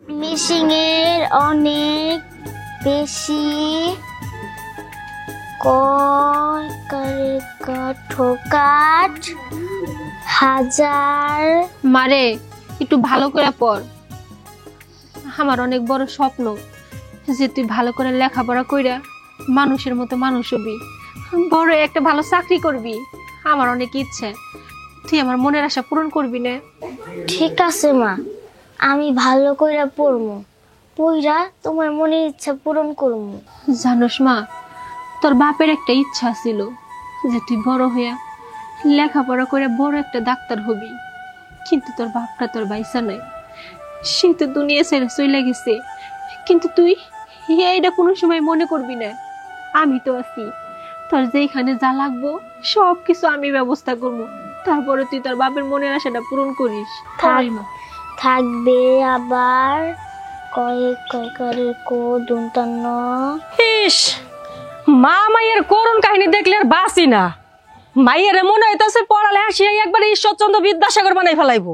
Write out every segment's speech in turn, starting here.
মিশিংয়ের অনেক বেশি ঠোকাট হাজার। মারে একটু ভালো করে পড়। আমার অনেক বড় স্বপ্ন যে তুই ভালো করে লেখাপড়া কইরা মানুষের মতো মানুষ হবি, বড় একটা ভালো চাকরি করবি। আমার অনেক ইচ্ছে, তুই আমার মনের আশা পূরণ করবি না? ঠিক আছে মা, আমি ভালো করে পড়বো, পইরা তোমার মনের ইচ্ছা পূরণ করবো। জানোস মা, তোর বাপের একটা ইচ্ছা ছিল যে তুই বড় হইয়া লেখাপড়া করে বড় একটা ডাক্তার হবি, কিন্তু তোর বাপটা তোর বাইসা নাই, সে তো দুনিয়া ছেড়ে চলে গেছে। কিন্তু তুই এইটা কোনো সময় মনে করবি না, আমি তো আছি, তোর যেখানে যা লাগবো সব কিছু আমি ব্যবস্থা করবো, তারপরে তুই তোর বাপের মনের আশাটা পূরণ করিস। থাকবে আবার ইস, মা মাইয়ের করুণ কাহিনী দেখলে আর বাসি না। মাইয়ের মনে হইতেছে পড়ালে হাসিয়ে একবার ঈশ্বরচন্দ্র বিদ্যাসাগর বানাই ফেলাইবো।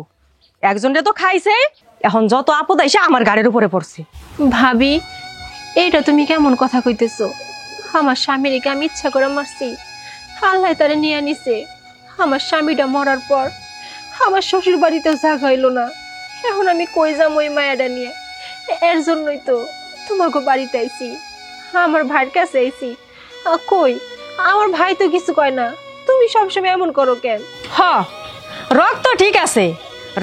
একজনটা তো খাইছে, এখন যত আপদ আইসে আমার গাড়ির উপরে পড়ছে। ভাবি, এইটা তুমি কেমন কথা কইতেছো? আমার স্বামীকে আমি ইচ্ছা করে মারছি, আল্লাহ তারে নিয়ে নিছে। আমার স্বামীটা মরার পর আমার শ্বশুর বাড়িতেও জায়গা হইলো না, এখন আমি কই যাম ওই মায়াটা নিয়ে? এর জন্যই তো তোমাকে বাড়িতে আইছি, আমার ভাইয়ের কাছে আইছি। কই আমার ভাই তো কিছু কয় না, তুমি সবসময় এমন করো কেন? হ, রক্ত ঠিক আছে,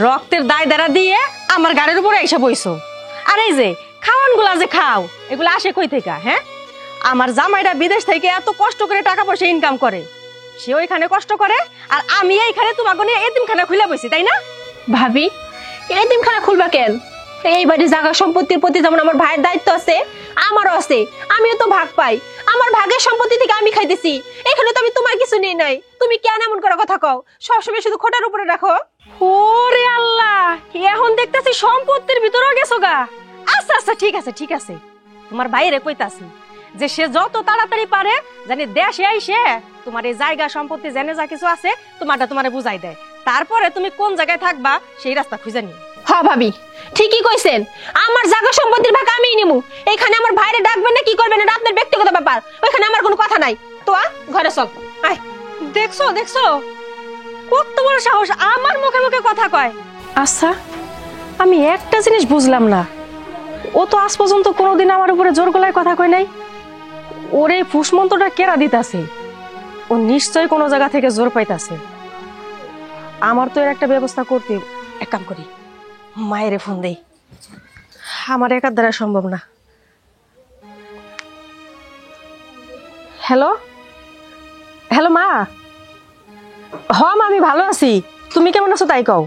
রক্তের দায় দ্বারা দিয়ে আমার গাড়ির উপরে এসে বইছো। আর এই যে খাওয়ান গুলা যে খাও, এগুলো আসে কই থেকে? হ্যাঁ, আমার জামাইটা বিদেশ থেকে এত কষ্ট করে টাকা পয়সা ইনকাম করে, সে ওইখানে কষ্ট করে, আর আমি এইখানে তোমাকে নিয়ে এতিমখানা খুলে বসি, তাই না? ভাবি, এতিমখানা খুলবা কেন? এই বাড়ির জায়গা সম্পত্তির প্রতি যেমন আমার ভাইয়ের দায়িত্ব আছে, আমারও আছে, আমিও তো ভাগ পাই। আমার ভাগের সম্পত্তি থেকে আমি খাইতেছি, এখানে তো আমি তোমার কিছু নেই নাই। তুমি কেন এমন করে কথা কও? সবসময় শুধু খোটার উপরে রাখো। ওরে আল্লাহ, এখন দেখতেছি সম্পত্তির ভিতরেও গেছো গা। আচ্ছা আচ্ছা, ঠিক আছে ঠিক আছে, তোমার বাইরে কইতাছি যে সে যত তাড়াতাড়ি পারে জানি দেশে আইসে তোমার এই জায়গা সম্পত্তি জেনে যা কিছু আছে তোমারটা তোমারে বুঝাই দেয়, তারপরে তুমি কোন জায়গায় থাকবা সেই রাস্তা খুঁজে নিও। হ্যাঁ ভাবি, ঠিকই কইছেন, আমার জায়গা সম্পত্তির ভাগ আমিই নিমু। এখানে আমার ভাইরে ডাকবেন না কি করবেন এটা আপনার ব্যক্তিগত ব্যাপার, ওইখানে আমার কোনো কথা নাই। তো ঘরে চল। আয়, দেখছো দেখছো কত বড় সাহস, আমার মুখে মুখে কথা কয়। আচ্ছা, আমি একটা জিনিস বুঝলাম না, ও তো আজ পর্যন্ত কোনোদিন আমার উপরে জোর গলায় কথা কয় নাই। ওরে ফুসমন্ত্রটা কেরা দিতাছে, ও নিশ্চয় কোনো জায়গা থেকে জোর পাইতাছে। আমার তো এর একটা ব্যবস্থা করতে, এক কাম করি, মায়েরে ফোন দেই, আমার একার দ্বারা সম্ভব না। হ্যালো হ্যালো মা। মা, আমি ভালো আছি, তুমি কেমন আছো তাই কও।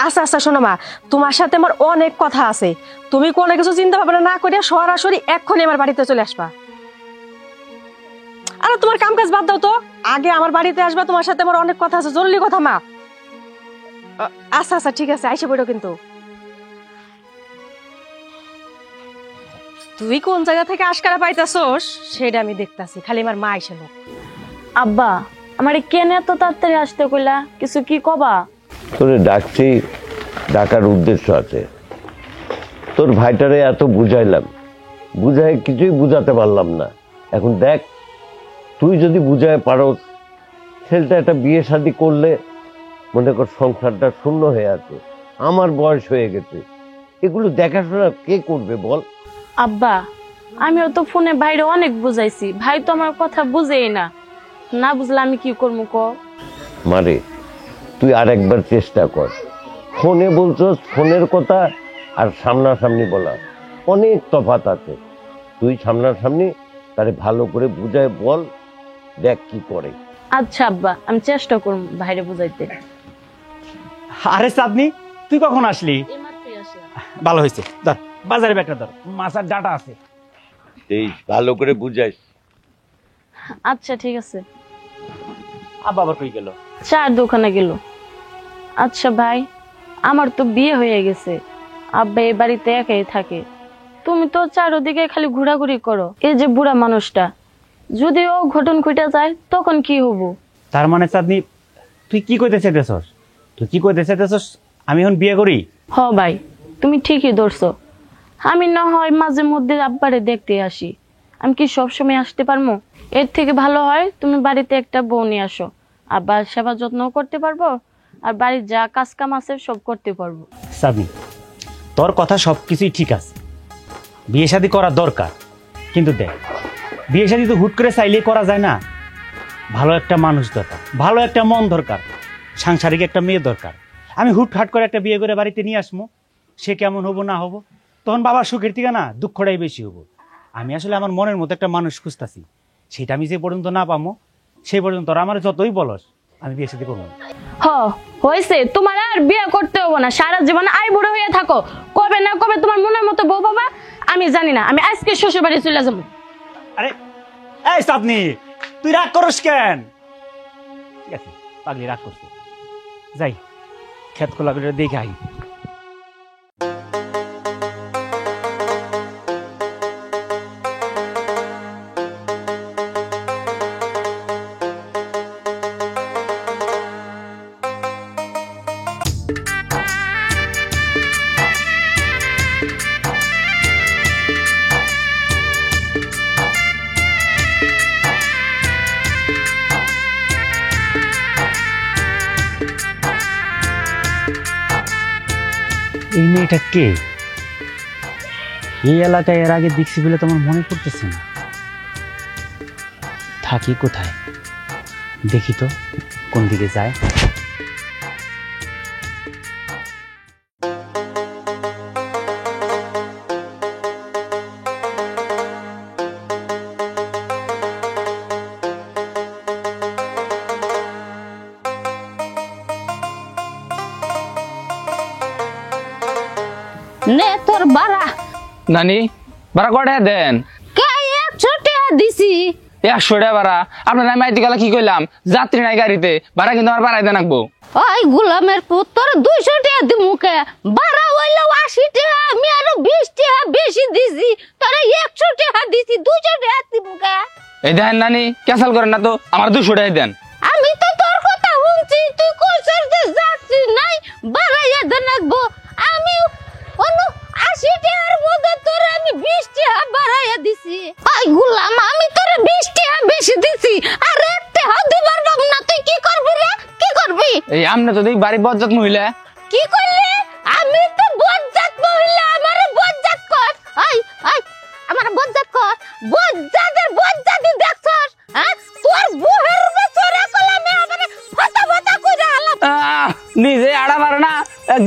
আচ্ছা আচ্ছা, শোনো মা, তোমার সাথে আমার অনেক কথা আছে, তুমি কোনো কিছু চিন্তা ভাবনা না করে সরাসরি এক্ষুনি আমার বাড়িতে চলে আসবা। আরে তোমার কাম কাজ বাদ দাও তো, আগে আমার বাড়িতে আসবা, তোমার সাথে আমার অনেক কথা আছে, জরুরি কথা মা। আচ্ছা আচ্ছা ঠিক আছে, আইসা পড়ো। কিন্তু তুই কোন জায়গা থেকে আশকারা পাইতাছস সেটা আমি দেখতাছি, খালি আমার মা আইসা লোক। আব্বা, আমারে কেন এত তাড়াতাড়ি আসতে কইলা? কিছু কি কবা? তোরে ডাকছি, ডাকার উদ্দেশ্য আছে। তোর ভাইটারে এত বুঝাইলাম, বুঝাই কিছুই বুঝাতে পারলাম না। এখন দেখ, তুই যদি বুঝায় পারস, ছেলেটা একটা বিয়ে শাদী করলে মনে কর সংসারটা শূন্য হয়ে আছে, আমার বয়স হয়ে গেছে, এগুলো দেখাশোনা কে করবে বল? আব্বা, আমিও তো ফোনে বাইরে অনেক বুঝাইছি, ভাই তো আমার কথা বুঝেই না। না বুঝলে আমি কি করবো ক? মারে, তুই আর একবার চেষ্টা কর। ফোনে বলছস, ফোনের কথা আর সামনাসামনি বলা অনেক তফাৎ আছে। তুই সামনাসামনি তারে ভালো করে বুঝায় বল, দেখ কি করে। আচ্ছা আব্বা, আমি চেষ্টা করবো ভাইরে বুঝাইতে। আরে চাঁদনি, তুই কখন আসলি? ভালো হয়েছে, ধর বাজারে ব্যাগটা ধর, মাছের ডাটা আছে। এই ভালো করে বুঝাইস। আচ্ছা ঠিক আছে। আব্বা আবার কই গেল? চার দোকানে গেল। আচ্ছা ভাই, আমার তো বিয়ে হয়ে গেছে, আব্বা এই বাড়িতে একাই থাকে, তুমি তো চারদিকে খালি ঘোরাঘুরি করো। এই যে বুড়া মানুষটা, যদি ও ঘটন ঘটে যায় তখন কি হবো? তার মানে চাঁদনি, তুই কি কইতে চাইতেছস? তুই কি কইতে চাইতেছস আমি এখন বিয়ে করি? হ ভাই, তুমি ঠিকই ধরছো। আমি না হয় মাঝে মধ্যে আব্বারে দেখতে আসি, আমি কি সবসময় আসতে পারবো? এর থেকে ভালো হয় তুমি বাড়িতে একটা বউ নিয়ে আসো, আব্বার সেবা যত্ন করতে পারবো, আর বাড়ির যা কাজ কাম আছে সব করতে পারবো। সাবনি, তোর কথা সব কিছুই ঠিক আছে, বিয়ে শাদী করা দরকার, কিন্তু দেখ বিয়ে শাদী তো হুট করে চাইলে করা যায় না। ভালো একটা মানুষ দরকার, ভালো একটা মন দরকার, সাংসারিক একটা মেয়ে দরকার। আমি হুটহাট করে একটা বিয়ে করে বাড়িতে নিয়ে আসবো, সে কেমন হবো না হবো, তখন বাবার সুখের থেকে না দুঃখটাই বেশি হবো। আমি আসলে আমার মনের মতো একটা মানুষ খুঁজতাছি, সেটা আমি যে পর্যন্ত না পাবো সেই পর্যন্ত আমার যতই বলস আমি বিয়ে শাদী করবো না। হয়েছে, তোমার আর বিয়ে করতে হবো না, সারা জীবন আই বুড়ো হয়ে থাকো। কবে না কবে তোমার মনের মতো বউ বাবা আমি জানি না, আমি আজকে শ্বশুর বাড়ি চলে যাবো। আরে এই সাবনি, তুই রাগ করস কেন? ঠিক আছে, পাগলি রাগ করছে, যাই খেত খোলা করে দেখে আই। এই মেয়েটা কে? এই এলাকায় এর আগে দেখছি বলে তোমার মনে পড়তেছে না। থাকি কোথায় দেখি তো, কোন দিকে যায়। নে তোর বাড়া নানি ভাড়া কটা দেন? কে 100 টাকা দিছি। 100 টাকা ভাড়া? আপনার আমি আইতে গেলে কি কইলাম, যাত্রী নাই গাড়িতে, ভাড়া কিন্তু আমার বাড়াই দেন রাখবো। ওই গোলামের পুত্র 200 টাকা দি মুখে বাড়া হইলো 80 টাকা, আমি আরো 20 টাকা বেশি দিছি, তোরা 100 টাকা দিছি, 200 টাকা দি মুখে। এই দেখেন নানি, ক্যান্সেল করেন না তো, আমার 200 টাকা দেন। আমি তো তোর কথা শুনছি, তুই কইছস যে যাত্রী নাই বাড়াইয়া দেন রাখবো। আমি অনু 80 টাকার মধ্যে তোরে আমি 20 টাকা বাড়াইয়া দিছি। ওই গোলাম, আমি তোরে 20 টাকা বেশি দিছি, আর 1 টাকা দিবার পাব না। তুই কি করবি রে? কি করবি? এই আমনে তো দেখি বাড়ি বজ্জাত মহিলা। কি করলি? আমি তো বজ্জাত মহিলা, আমারে বজ্জাত কর। ওই ওই আমারে বজ্জাত কর। বজ্জাতের বজ্জাতি দেখছস? হ্যাঁ, তোর বুহের বছরে কলমে আমারে ফাটা ফাটা কইরা আলাপ। নিজে আড়া মারে না,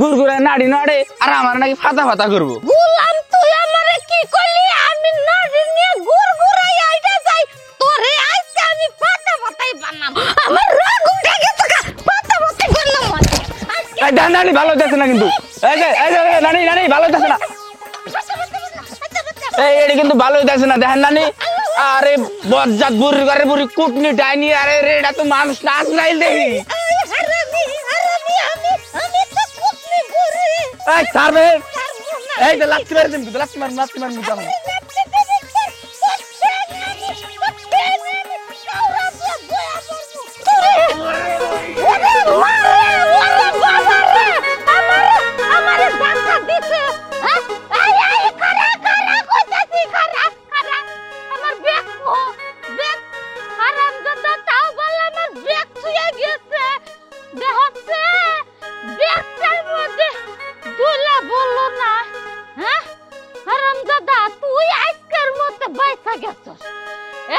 গুড়গুড়ে নাড়ি নাড়ে, আর আমার নাকি ফাতা ফাতা করবো। গোলাম, তুই আমারে কি করলি? আমি নাড়ি নিয়ে গুড়গুড়াই আইটা যাই, তোরে আজকে আমি ফাটা ফাটাই বানাম। আমার রাগ উঠে গেছে, ফাটা ফাটাই বানাম আজকে। এই দেখেন নানি, ভালো হইতেছে না কিন্তু। এই যে নানি নানি ভালো হইতেছে না, এই এটা কিন্তু ভালো হইতেছে না, দেখেন নানি। আরে বজ্জাত বুড়ি ঘরে বুড়ি কুটনি ডাইনি, আরে রে এটা তো মানুষ নাচ নাই দেখি। এই ছাড়বে, এই যে লাচ্ছি মারি দিন, লাচ্ছি মার মুখ আমার।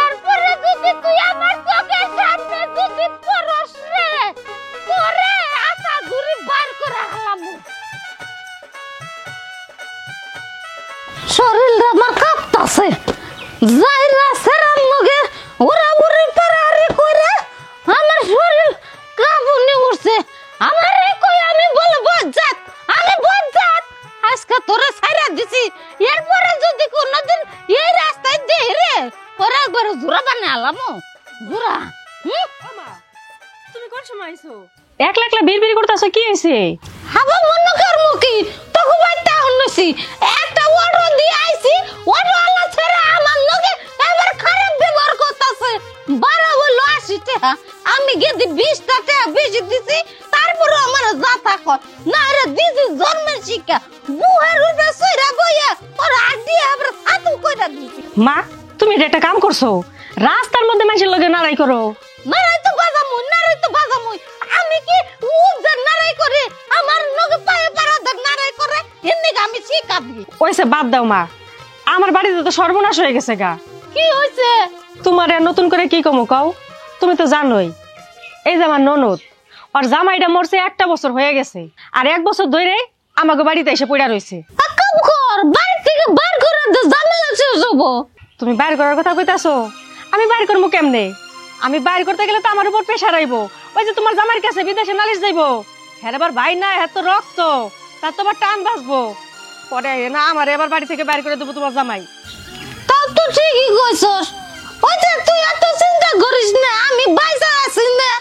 এরপরে যদি তুই আমার চোখের সামনে যদি পরশ রে, তোরে আটা ঘুরি বার করে হালামু। শরীরটা আমার কাঁপতাছে, যাইরা সেরাম লগে ওরা বুড়ি পারারি করে আমার শরীর কাঁপুনি উঠছে। আমারে কই আমি বলে বজ্জাত, আমি বজ্জাত। আজকে তোরে ছাইরা দিছি, এরপরে যদি কোনোদিন এই রাস্তায় দেই রে, ওরা একবার জোড়া বানিয়ে আলামো। জোড়া তুমি কোন সময় আইছো? একলা একলা বিড়বিড় করতেছো, কি হইছে? হাবা মন করমু কি, তকু বাইটা হনছি একটা অটো দিয়ে আইছি, অটো আলা ছেড়ে আমার লগে এবার খারাপ ব্যবহার করতেছে। 12 বললো 80 টাকা, আমি গেদি 20 টাকা বেশি দিছি, তার তারপর আমার জাতা কর না রে দিদি জন্মের শিক্ষা বুহের উপরে সইরা বইয়া তোর আড্ডি আবার ছাতু কইরা দিছি মা তুমি এটা একটা কাম করছো রাস্তার মধ্যে মানুষের লগে নারাই করো নারাই তো বাজামু আমি কি উজ্জার নারাই করে আমার নগে পায়ে পাড়া ধর নারাই করে এমনি আমি শিক্ষা দিই ওইসে বাদ দাও মা আমার বাড়িতে তো সর্বনাশ হয়ে গেছে গা কি হইছে তোমার আর নতুন করে কি কমু কও তুমি তো জানোই এই যে আমার ননদ আর জামাইটা মরছে 1 বছর হয়ে গেছে আর 1 বছর ধরে আমাকে বাড়িতে এসে পড়া রইছে কাম কর বাড়ি থেকে বার করে দে ঝামেলা শেষ হবো তুমি বাইর করার কথা কইতাছো আমি বাইর করবো কেমনে আমি বাইর করতে গেলে তো আমার উপর প্রেশার আইব ওই যে তোমার জামাইয়ের কাছে বিদেশে নালিশ যাইবো হ্যাঁ এবার ভাই না হ্যাঁ তো রক্ত তার তো আবার টান বাঁচবো পরে না আমার এবার বাড়ি থেকে বাইর করে দেবো তোমার জামাই তাও তো ঠিকই কইছস ওই যে তুই এত চিন্তা করিস না আমি বাইসা আছি না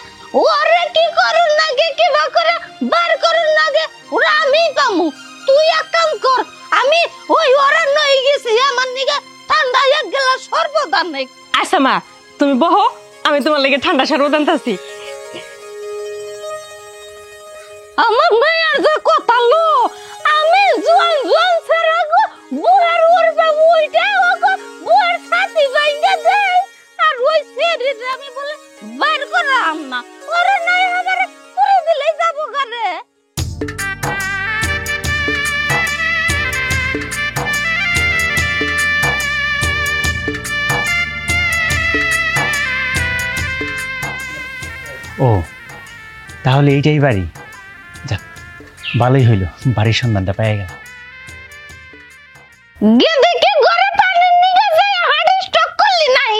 ওরে কি করুন নাকি কিবা করে বার করুন নাকি ওরা আমি পামু তুই এক কাম কর আমি ওই ওরা নই গেছি আমার নিগে ঠান্ডা এক গ্লাস শরবত আন আচ্ছা মা তুমি বহো আমি তোমার লেগে ঠান্ডা শরবত আনতাছি আমার মায়ের যে কথা লো আমি জোয়ান ছাড়া গো বুয়ার উড়বে উইটা ওগো বুয়ার ছাতি ভাঙা দেয় আর ওই শরীর আমি বলে বাইর করাম না ওরে নাই আমারে পুরো দিলেই যাবো গারে ও তাহলে এইটাই বাড়ি যাক ভালোই হইল বাড়ির সন্ধানটা পেয়ে গেল গেদে কি ঘরে পানি নিয়ে যায় হাড়ি স্টক করলি নাই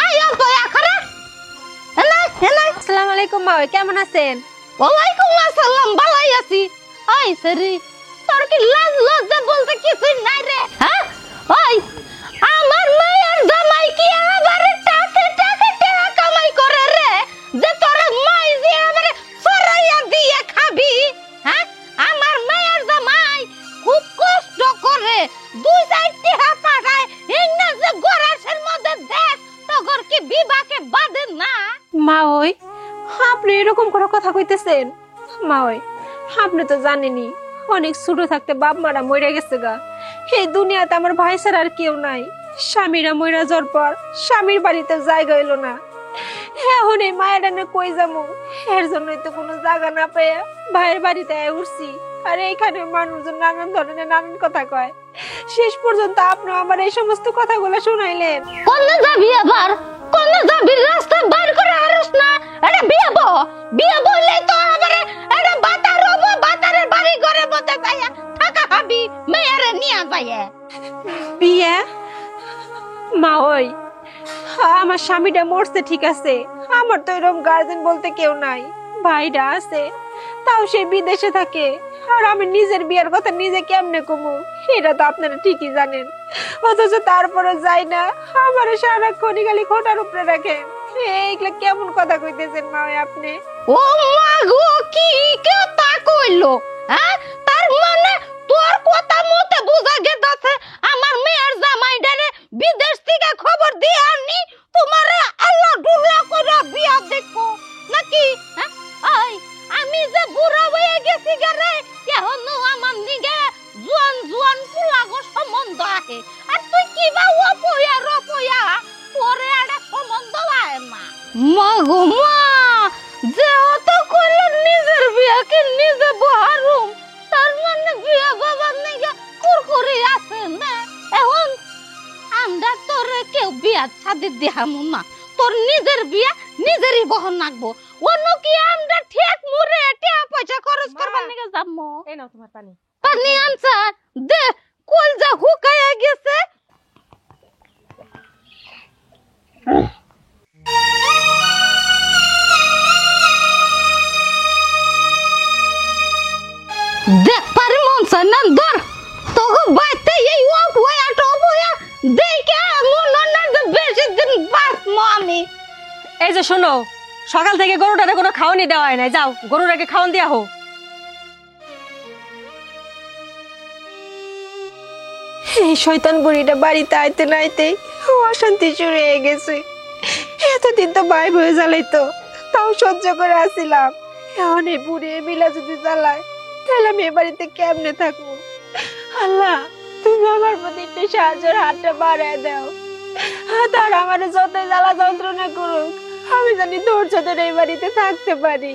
আয় তো আখরা এনা আসসালামু আলাইকুম মা কেমন আছেন ওয়ালাইকুম আসসালাম ভালোই আছি আই সরি তোর কি লাজ লজ্জা বলতে কিছুই নাই রে হ্যাঁ ওই আমার মায়ের জামাই কি আবার টাকা কামাই করে রে যে তোর মাই যে আমারে সরাইয়া দিয়ে খাবি হ্যাঁ আমার মায়ের জামাই খুব কষ্ট করে 2-4টি পাঠায় এই না যে গরাসের মধ্যে দেখ তগর কি বিবাকে বাঁধে না মা ওই আপনি এরকম করে কথা কইতেছেন মা ওই আপনি তো জানেনই অনেক ছোট থাকতে বাপ মারা মরে গেছে গা এই দুনিয়াতে আমার ভাই ছাড়া আর কেউ নাই স্বামীরা মরে যাওয়ার পর স্বামীর বাড়িতে জায়গা এলো না এখন এই মায়ের এনে কই যাবো এর জন্যই তো কোনো জায়গা না পেয়ে ভাইয়ের বাড়িতে উঠছি আর এইখানে মানুষজন নানান ধরনের নানান কথা কয় শেষ পর্যন্ত আপনি আমার এই সমস্ত কথাগুলো শুনাইলেন কোন যাবি আবার কোন যাবি রাস্তা বার করে হারস না আরে বিয়ে বললে তো আবার আরে বাতারের বাড়ি ঘরে মধ্যে যাইয়া থাকা হাবি মেয়ারে নিয়া যাইয়া বিয়ে মা ওই আমার স্বামীটা মরছে ঠিক আছে আমার তো এরকম গার্জেন বলতে কেউ নাই ভাইরা আছে তাও সে বিদেশে থাকে আর আমি নিজের বিয়ের কথা নিজে কেমনে কমু এটা তো আপনারা ঠিকই জানেন অথচ তারপরে যাই না আমার সারাক্ষণই খালি খোটার উপরে রাখেন এইগুলা কেমন কথা কইতেছেন মা আপনি ও মা গো কি কথা কইলো হ্যাঁ তার মানে তোর কথা মতে বুঝা গেছে আমার মেয়ের জামাইটারে বিদেশ থেকে খবর দিয়ে আনি তোমারে আল্লাহ ডুলা করে বিয়া দেখো নাকি হ্যাঁ আই আমি যে বুড়া হয়ে গেছি গারে এখন আমার নিগে জোয়ান পুলাগো সম্বন্ধ আহে আর তুই কি বা রপয়া পরে একটা সম্বন্ধ আয় না মা গো মা যে অত করে নিজের বিয়াকে নিজে বহারুম তার মানে বিয়া বাবার নিগে কুরকুরি আছে না এখন আমরা তোরে কেউ বিয়া ছাদি দেহামু না তোর নিজের বিয়া নিজেরই বহন নাকবো অন্য কি আমরা ঠিক মুরে টাকা পয়সা খরচ করবার নিগে যাবো এই নাও তোমার পানি পানি আনছা দে কোল যা হুকায়া গেছে দেখ পারি মন সান্নান ধর তোগো বাইতে এই ওয়া টপয়া দেখে মন না বেশি দিন বাঁচমো আমি এই যে শোনো সকাল থেকে গরুটারে কোনো খাওয়ানি দেওয়া হয় না যাও গরুটাকে খাওয়ান দিয়া হোক এই শয়তান বুড়িটা বাড়িতে আইতে না আইতেই অশান্তি শুরু হয়ে গেছে এতদিন তো ভাই ভয়ে জ্বালাইতো তাও সহ্য করে আসছিলাম এখন এই বুড়ি মিলা যদি জ্বালায় তাহলে আমি এ বাড়িতে কেমনে থাকবো? আল্লাহ, তুমি আমার প্রতি একটু সাহায্যের হাতটা বাড়ায় দাও। তার আমার যতই জ্বালা যন্ত্রণা করুক, আমি জানি ধৈর্য ধরে এই বাড়িতে থাকতে পারি।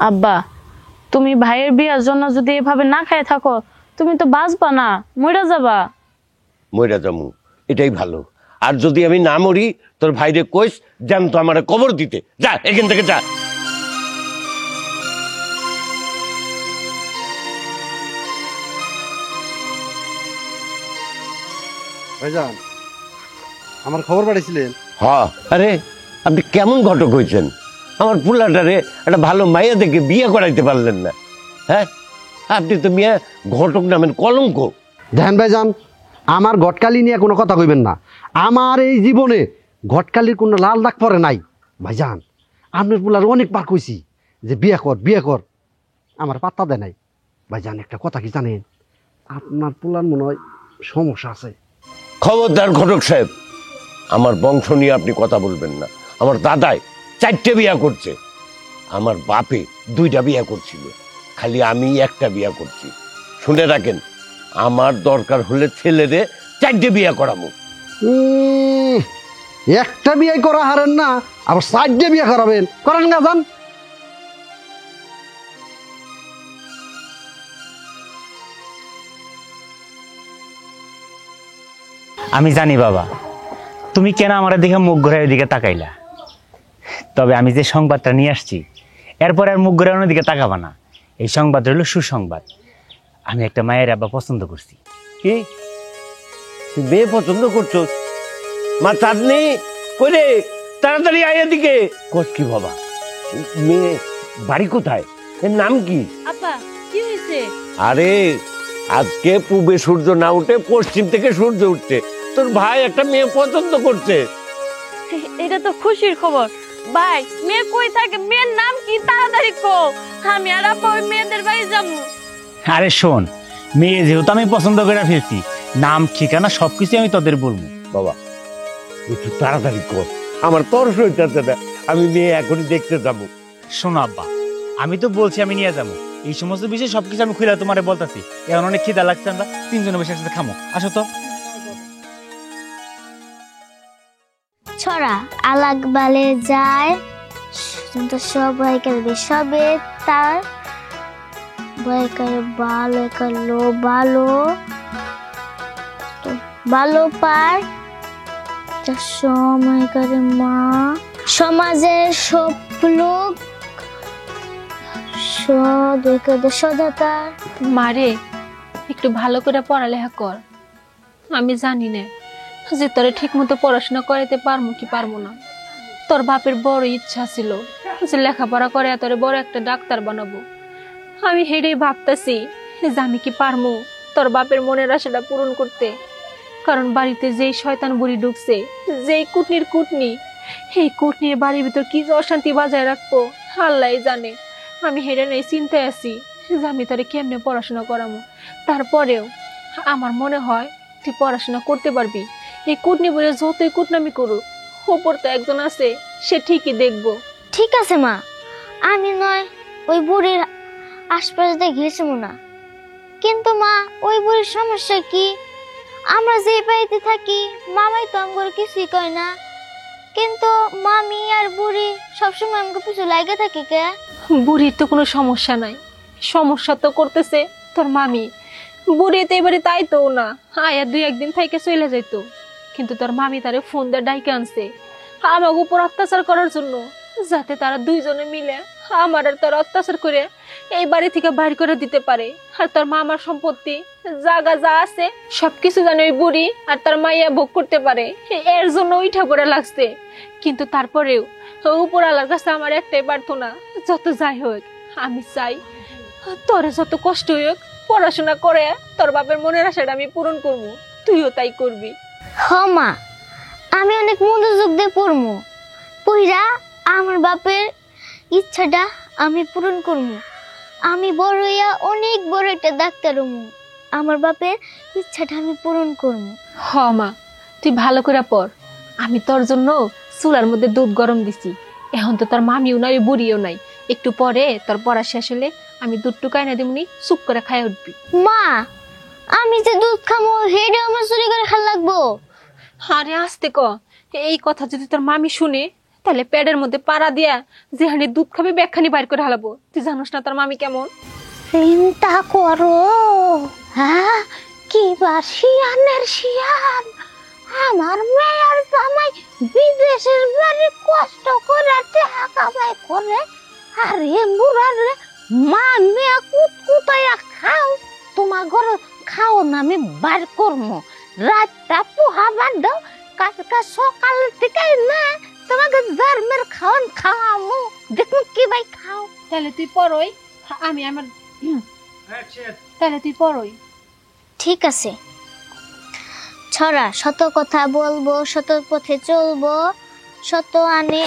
আব্বা, তুমি ভাইয়ের বিয়ার জন্য যদি এভাবে না খায় থাকো, তুমি তো বাঁচবা না, মরে যাবা। মইরা যামু, এটাই ভালো। আর যদি আমি না মরি, তোর ভাইরে কইস যেন তো আমার কবর দিতে। যা এখান থেকে যা। ভাইজান, আমার খবর পাঠিয়েছিলেন? হ্যাঁ, আরে আপনি কেমন ঘটক হয়েছেন? আমার পুলাটারে একটা ভালো মাইয়া দেখে বিয়ে করাইতে পারলেন না। হ্যাঁ, আপনি তো মিয়া ঘটক নামের কলঙ্ক। দেখেন ভাইজান, আমার ঘটকালি নিয়ে কোনো কথা কইবেন না। আমার এই জীবনে ঘটকালির কোনো লাল দাগ পরে নাই। ভাইজান, আপনার পুলার অনেকবার কইছি যে বিয়ে কর বিয়ে কর, আমার পাত্তা দেয় নাই। ভাইজান, একটা কথা কি জানেন? আপনার পুলার মনে হয় সমস্যা আছে। খবরদার ঘটক সাহেব, আমার বংশ নিয়ে আপনি কথা বলবেন না। আমার দাদাই 4টে বিয়া করছে, আমার বাপে 2টা বিয়া করছিল, খালি আমি একটা বিয়া করছি। শুনে রাখেন, আমার দরকার হলে ছেলেরে 4টে বিয়া করাবো। একটা বিয়ে করা হারেন না, আবার 4টে বিয়ে করাবেন? করেন না যান। আমি জানি বাবা, তুমি কেন আমার দিকে মুখ ঘুরাই দিকে তাকাইলা। তবে আমি যে সংবাদটা নিয়ে আসছি, এরপর আর মুখ ঘুরানোর দিকে তাকাবা না। এই সংবাদ হলো সুসংবাদ। আমি একটা মায়ের আব্বা পছন্দ করছি। কি তুই মেয়ে পছন্দ করছো? মা চাঁদনি কইরে তাড়াতাড়ি আয় দিকে। কস কি বাবা, মেয়ে বাড়ি কোথায়, এর নাম কি? আব্বা, কি হয়েছে? আরে আজকে পূবে সূর্য না উঠে পশ্চিম থেকে সূর্য উঠছে, তোর ভাই একটা মেয়ে পছন্দ করছে। এটা তো খুশির খবর। ভাই, মেয়ে কই থাকে? মেয়ের নাম কি? তাড়াতাড়ি কও, আমি আর আব্বা ওই মেয়েদের বাড়ি যাবো। আরে শোন, মেয়ে যেহেতু আমি পছন্দ করে ফেলছি, নাম ঠিকানা সবকিছু আমি তোদের বলবো। বাবা একটু তাড়াতাড়ি কর, আমার তরস হইতেছে না, আমি মেয়ে এখনই দেখতে যাবো। শোনো আব্বা, আমি তো বলছি আমি নিয়ে যাবো। এই সমস্ত বিষয় সবকিছু আমি খুলে তোমারে বলতেছি। এখন অনেক খিদা লাগছে, আমরা 3 জনে বসে একসাথে খামো। আসো তো। ছড়া আলাগ বালে যায়, তো সবাই করবে সবে তার ভয় করে ভালো করলো ভালো, তো ভালো পার তার সময় করে মা, সমাজের সব লোক সদাতার। মারে, একটু ভালো করে পড়ালেখা কর। আমি জানি না যে তোরে ঠিক মতো পড়াশোনা করাইতে পারবো কি পারবো না। তোর বাপের বড় ইচ্ছা ছিল যে লেখাপড়া করে তোরে বড় একটা ডাক্তার বানাবো। আমি হেডেই ভাবতেছি যে আমি কি পারবো তোর বাপের মনের আশাটা পূরণ করতে। কারণ বাড়িতে যেই শয়তান বুড়ি ঢুকছে, যেই কুটনির কুটনি, এই কুটনির বাড়ির ভিতর কি যে অশান্তি বাজায় রাখবো আল্লাহ জানে। আমি হেডে নেই চিন্তায় আছি যে আমি তোরে কেমনে পড়াশোনা করাবো। তারপরেও আমার মনে হয় তুই পড়াশোনা করতে পারবি। এই কুটনি বলে যতই কুটনামি করুক, ওপর তো একজন আছে, সে ঠিকই দেখবো। ঠিক আছে মা, আমি নয় ওই বুড়ির আশপাশ দিয়ে ঘেসেম না, কিন্তু মা ওই বুড়ির সমস্যা কি? আমরা যে বাড়িতে থাকি মামাই তো আমার কিছুই কয় না, কিন্তু মামি আর বুড়ি সবসময় আমাকে পিছু লাগে থাকে কে? বুড়ির তো কোনো সমস্যা নাই, সমস্যা তো করতেছে তোর মামি। বুড়ি তো এবারে তাই তো না, আয়া 2-1 দিন থেকে চলে যাইতো, কিন্তু তোর মামি তারে ফোন দিয়ে ডাইকে আনছে আমাকে উপর অত্যাচার করার জন্য, যাতে তারা 2 জনে মিলে আমার আর তোর অত্যাচার করে এই বাড়ি থেকে বাইর করে দিতে পারে। আর তোর মামার সম্পত্তি জায়গা যা আছে সবকিছু জানে ওই বুড়ি আর তার মাইয়া ভোগ করতে পারে, এর জন্য উঠা পড়ে লাগছে। কিন্তু তারপরেও উপরওয়ালার কাছে আমার একটাই প্রার্থনা, যত যাই হোক আমি চাই তোরে যত কষ্ট হোক পড়াশোনা করে তোর বাপের মনের আশাটা আমি পূরণ করবো, তুইও তাই করবি। হ মা, আমি অনেক মনোযোগ দিয়ে পড়বো, পইরা আমার বাপের ইচ্ছাটা আমি পূরণ করবো। আমি বড় হইয়া অনেক বড় একটা ডাক্তার হমু, আমার বাপের ইচ্ছাটা আমি পূরণ করবো। হ মা, তুই ভালো করে পড়। আমি তোর জন্য চুলার মধ্যে দুধ গরম দিছি, এখন তো তোর মামিও নাই বুড়িও নাই, একটু পরে তোর পড়া শেষ হলে আমি দুধ টুকাই না দিমনি, চুপ করে খাই উঠবি। মা আমি যে দুধ খামো হেডে আমার চুরি করে খাল লাগবো। আরে আসতে ক, এই কথা যদি তোর মামি শুনে তাহলে পেটের মধ্যে পাড়া দিয়া যেখানে দুধ খাবে ব্যাগখানি বাইর করে হালাবো। তুই জানোস না তোর মামি কেমন? চিন্তা করো, হ্যাঁ কি বা শিয়ানের শিয়ান, আমার মেয়ের জামাই বিদেশের বাড়ি কষ্ট করে টাকা কামাই করে, আর এ বুড়ারে মা মেয়ে কুতকুতাইয়া খাও, তোমার ঘরে খাও না আমি বার করবো, রাতটা পোহাবার দাও, কালকে সকাল থেকে না তোমাকে ধর্মের খাওয়ান খাওয়ামো, দেখুন কি ভাই খাও। তাহলে তুই পড়ই, আমি আমার তাহলে তুই পড়ই। ঠিক আছে ছড়া, শত কথা বলবো, শত পথে চলবো, শত আনে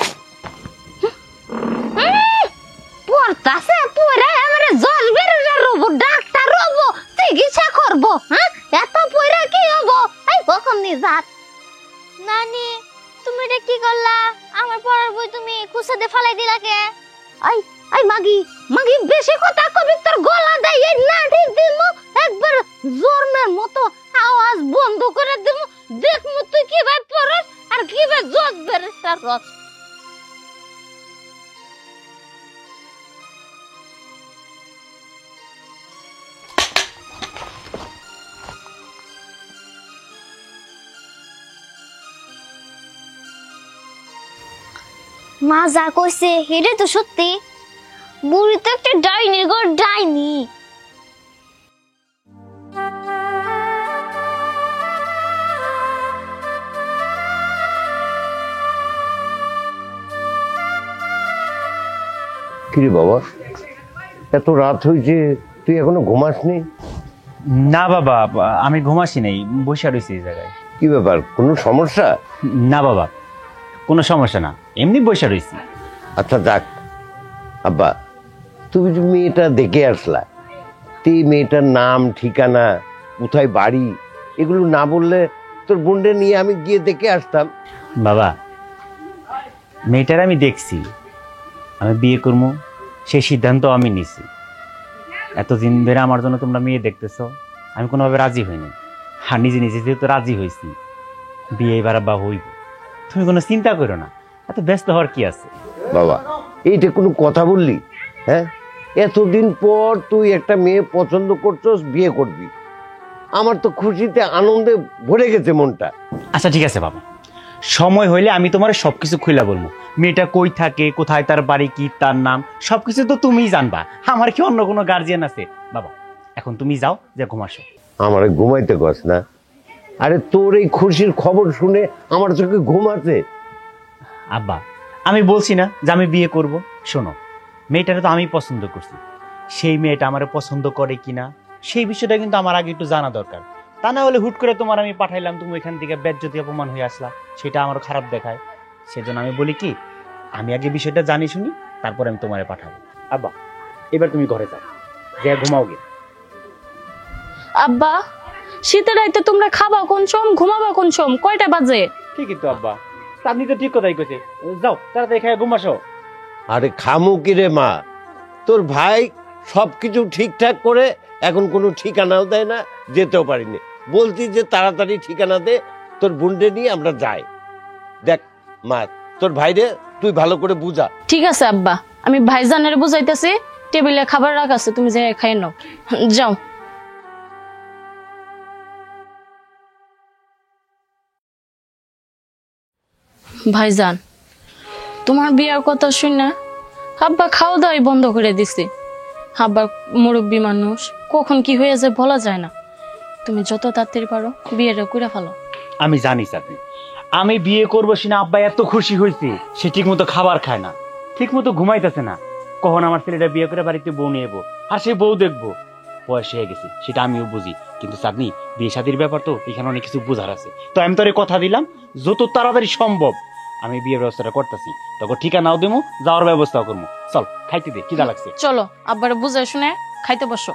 পড়তাছে পড়ে আমারে জল বেরোলে রব ডাক্তার রব চিকিৎসা করব, হ্যাঁ এত পড়ে কি হবো, এই কখন নি যাত। নানি তুমি এটা কি করলা? আমার পড়ার বই তুমি কুসাতে ফালাই দিলা কে? আই আই মাগি মাগি বেশি কথা কবি তোর গলা দেই এই লাঠি দিমু, একবার জোরমের মতো আওয়াজ বন্ধ করে দিমু, দেখমু তুই কিভাবে পড়স আর কিভাবে জজ বেরস তার রস। মা যা কইছে হেডে তো সত্যি, বুড়ি তো একটা ডাইনির ঘর ডাইনি। কিরে বাবা, এত রাত হয়েছে তুই এখনো ঘুমাসনি? না বাবা, আমি ঘুমাসি নাই, বসে রয়েছি এই জায়গায়। কি ব্যাপার, কোনো সমস্যা? না বাবা, কোনো সমস্যা না, এমনি বসে রয়েছি। আচ্ছা যাক আব্বা, তুমি যে মেয়েটা দেখে আসলা, তুই মেয়েটার নাম ঠিকানা কোথায় বাড়ি এগুলো না বললে তোর বোনদের নিয়ে আমি গিয়ে দেখে আসতাম। বাবা মেয়েটার আমি দেখছি, আমি বিয়ে করবো সেই সিদ্ধান্ত আমি নিছি। এতদিন ধরে আমার জন্য তোমরা মেয়ে দেখতেছো, আমি কোনোভাবে রাজি হইনি, আর নিজে নিজে যেহেতু রাজি হয়েছি, বিয়ে এবার বা হইব। তুমি কোনো চিন্তা করো না, এত ব্যস্ত হওয়ার কি আছে। বাবা এইটা কোনো কথা বললি? হ্যাঁ, এতদিন পর তুই একটা মেয়ে পছন্দ করছস, বিয়ে করবি, আমার তো খুশিতে আনন্দে ভরে গেছে মনটা। আচ্ছা ঠিক আছে বাবা, সময় হইলে আমি তোমার সবকিছু খুলে বলবো। মেয়েটা কই থাকে, কোথায় তার বাড়ি, কি তার নাম, সবকিছু তো তুমিই জানবা, আমার কি অন্য কোনো গার্জিয়ান আছে? বাবা এখন তুমি যাও, যে ঘুমাসো। আমার ঘুমাইতে কস না, আরে তোর এই খুশির খবর শুনে আমার চোখে ঘুম আছে। আব্বা আমি বলছি না যে আমি বিয়ে করব, শোনো মেয়েটারে তো আমি পছন্দ করছি, সেই মেয়েটা আমার পছন্দ করে কিনা সেই বিষয়টা কিন্তু আমার আগে একটু জানা দরকার। তা না হলে হুট করে তোমার আমি পাঠাইলাম, তুমি এখান থেকে বেজ্জতি অপমান হয়ে আসলা, সেটা আমার খারাপ দেখায়। সেজন্য আমি বলি কি, আমি আগে বিষয়টা জানি শুনি তারপর আমি তোমারে পাঠাবো। আব্বা এবার তুমি ঘরে যাও, যে ঘুমাও গে। আব্বা শীতের রাইতে তোমরা খাবা কোন সম, ঘুমাবা কোন সম, কয়টা বাজে? ঠিকই তো আব্বা, আপনি তো ঠিক কথাই কইছে, যাও তাড়াতাড়ি খেয়ে ঘুমাসো। আরে খামু কি রে মা, তোর ভাই সবকিছু ঠিকঠাক করে এখন কোনো ঠিকানাও দেয় না, যেতেও পারিনি। বলতি যে তাড়াতাড়ি ঠিকানা দে, তোর বোনকে নিয়ে আমরা যাই। দেখ মা, তোর ভাইরে তুই ভালো করে বুঝা। ঠিক আছে আব্বা, আমি ভাইজানের বুঝাইতেছি, টেবিলে খাবার রাখা আছে, তুমি যাই খাই নাও, যাও। ভাইজান তোমার বিয়ার কথা শুনে আব্বা খাওয়া দাওয়াই বন্ধ করে দিছে। আব্বা মুরব্বী মানুষ, কখন কি হয়ে যায় বলা যায় না, তুমি যত তাড়াতাড়ি পারো বিয়েটা করে ফেলো। আমি জানি চাকরি, আমি বিয়ে করবো সিনা আব্বা এত খুশি হয়েছে, সে ঠিক মতো খাবার খায় না, ঠিক মতো ঘুমাইতেছে না, কখন আমার ছেলেটা বিয়ে করে বাড়িতে বউ নিয়ে যাবো, আর সেই বউ দেখবো। বয়স হয়ে গেছে সেটা আমিও বুঝি, কিন্তু চাকরি বিয়ে শাদীর ব্যাপার তো, এখানে অনেক কিছু বোঝার আছে। তো আমি তোরে কথা দিলাম যত তাড়াতাড়ি সম্ভব আমি বিয়ের ব্যবস্থাটা করতেছি, তখন ঠিকানাও দেবো, যাওয়ার ব্যবস্থাও করবো। চল খাইতে দে, খিদা লাগছে। চলো আব্বারে বুঝাই শুনে খাইতে বসো।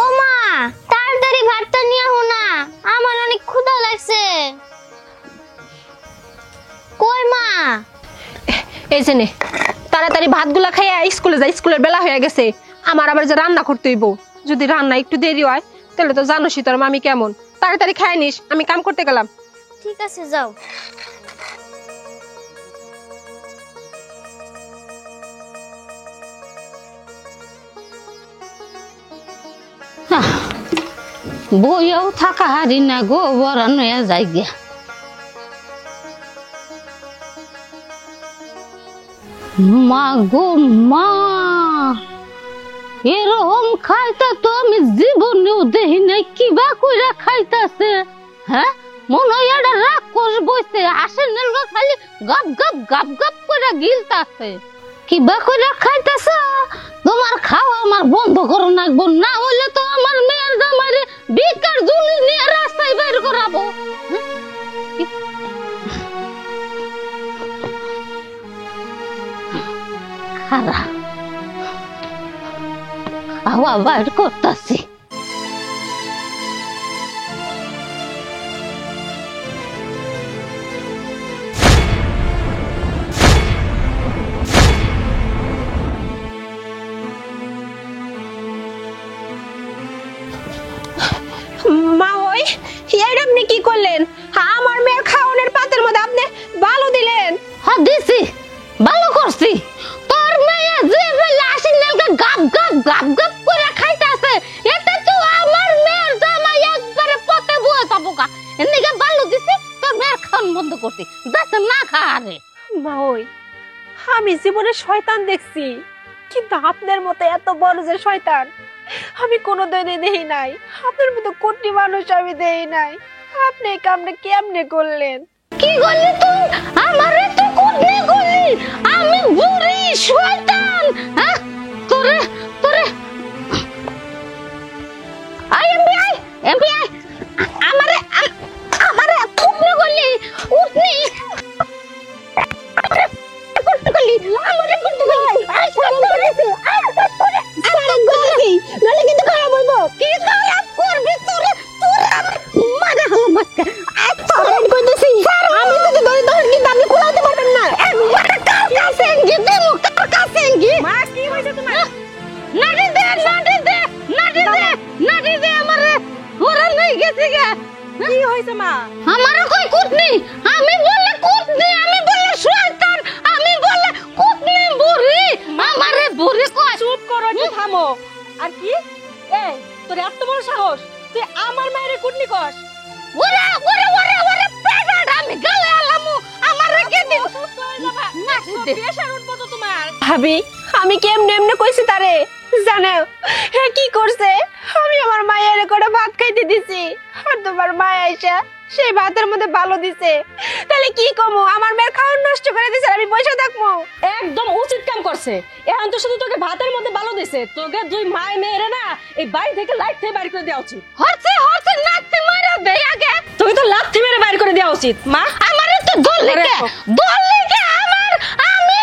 ও মা তাড়াতাড়ি ভাতটা নিয়ে আহো না, আমার অনেক ক্ষুধা লাগছে। এই যে নে, তাড়াতাড়ি ভাতগুলা খাইয়া স্কুলে যা, স্কুলের বেলা হয়ে গেছে। আমার আবার যে রান্না করতে হইব, যদি রান্না একটু দেরি হয় তাহলে তো জানোসই তোর মামি কেমন। তাড়াতাড়ি খাই নিস, আমি কাম করতে গেলাম। ঠিক আছে, যাও। বইয়াও থাকা হারি না গো, বরানো যাই গিয়া। মা গো মা, এরকম খাইতা তো আমি জীবনেও দেখি নাই। কিবা কইরা খাইতাছে, হ্যাঁ? মনে হয় এটা রাক্ষস বইছে, আসে নেলগা খালি গাপ গাপ গাপ গাপ করে গিলতাছে। কিবা কইরা খাইতাছে, তোমার খাওয়া আমার বন্ধ করো নাকবো, না হইলে তো আমার মেয়ের জামাইরে বিকার জুলি নিয়ে রাস্তায় বের করাবো। খারা খাওয়া বাইর করতাছি। মা ওই এইটা আপনি কি করলেন? আমার মেয়ের খাওয়ানোর পাতের মধ্যে আপনি বালু দিলেন। হ্যাঁ দিছি, ভালো করছি। তোর মেয়ে যে বেলা আসি নেলকে গাপ গাপ গাপ গাপ করে খাইতাছে, এতে তো আমার মেয়ের জামাই একবারে পথে বয়ে যাবো গা। এদিকে ভালো দিছি, তোর মেয়ের খাওয়ান বন্ধ করছি, যাতে না খাওয়ারে। মা ওই আমি জীবনে শয়তান দেখছি, কিন্তু আপনার মতো এত বড় যে শয়তান আমি কোনো দিনে দেখি নাই। আপনার মতো কোটি মানুষ আমি দেখি নাই। আপনি এই কামটা কেমনে করলেন? কি করলি তুই? আমারে তো কুটনি করলি, আমি বুড়ি শয়তান। হ্যাঁ তোরে তোরে আই এমবিআই আমারে আমারে কুটনি করলি, কুটনি কুটনি করলি, আমারে কুটনি করলি। আই সালাম করেছি, আই সালাম করেছি, নালে কিন্তু খারাপ হইব। কি খারাপ করবি তোরে? তোরে আমার মারা হলো বাচ্চা। আই সালাম কইতেছি, আমি যদি ধরে ধরে কিন্তু আপনি কুলাতে পারবেন না। মারা কার কাছে গিয়ে মুখ কার কাছে গিয়ে। মা কি হইছে তোমার? নাড়ি দে নাড়ি দে নাড়ি দে নাড়ি দে আমারে, ওরা নাই গেছে গে। কি হইছে মা? আমারে কই কুটনি, আমি বলে কুটনি, আমি বলে শয়তান, আমি বলে কুটনি বুড়ি, আমারে বুড়ি কই। চুপ করো, একটু থামো। আর কি এই তোর এত বড় সাহস, তুই আমার মায়ের কুটনি কর? ওরে ওরে ওরে ওরে পেটাটা আমি গালে আলামু, আমারে কে দিন নাড়ি দে। প্রেসার উঠবো তো তোমার। ভাবি আমি কেমনে এমনে কইছি তারে জানো? হ্যাঁ কি করছে, আমি আমার মায়ের করে ভাত খাইতে দিছি, আর তোমার মা আইসা সেই ভাতের মধ্যে ভালো দিছে। তাহলে কি কমু, আমার মেয়ের খাওয়ার নষ্ট করে দিছে, আমি বসে থাকবো? একদম উচিত কাম করছে। এখন তো শুধু তোকে ভাতের মধ্যে ভালো দিছে, তোকে দুই মায় মেয়েরে না এই বাড়ি থেকে লাইট থেকে বাইর করে দেওয়া উচিত। হচ্ছে হচ্ছে নাতি মারা দে আগে। তোকে তো লাথি মেরে বাইর করে দেওয়া উচিত। মা আমারে তো দলিকে দলিকে আমার আমি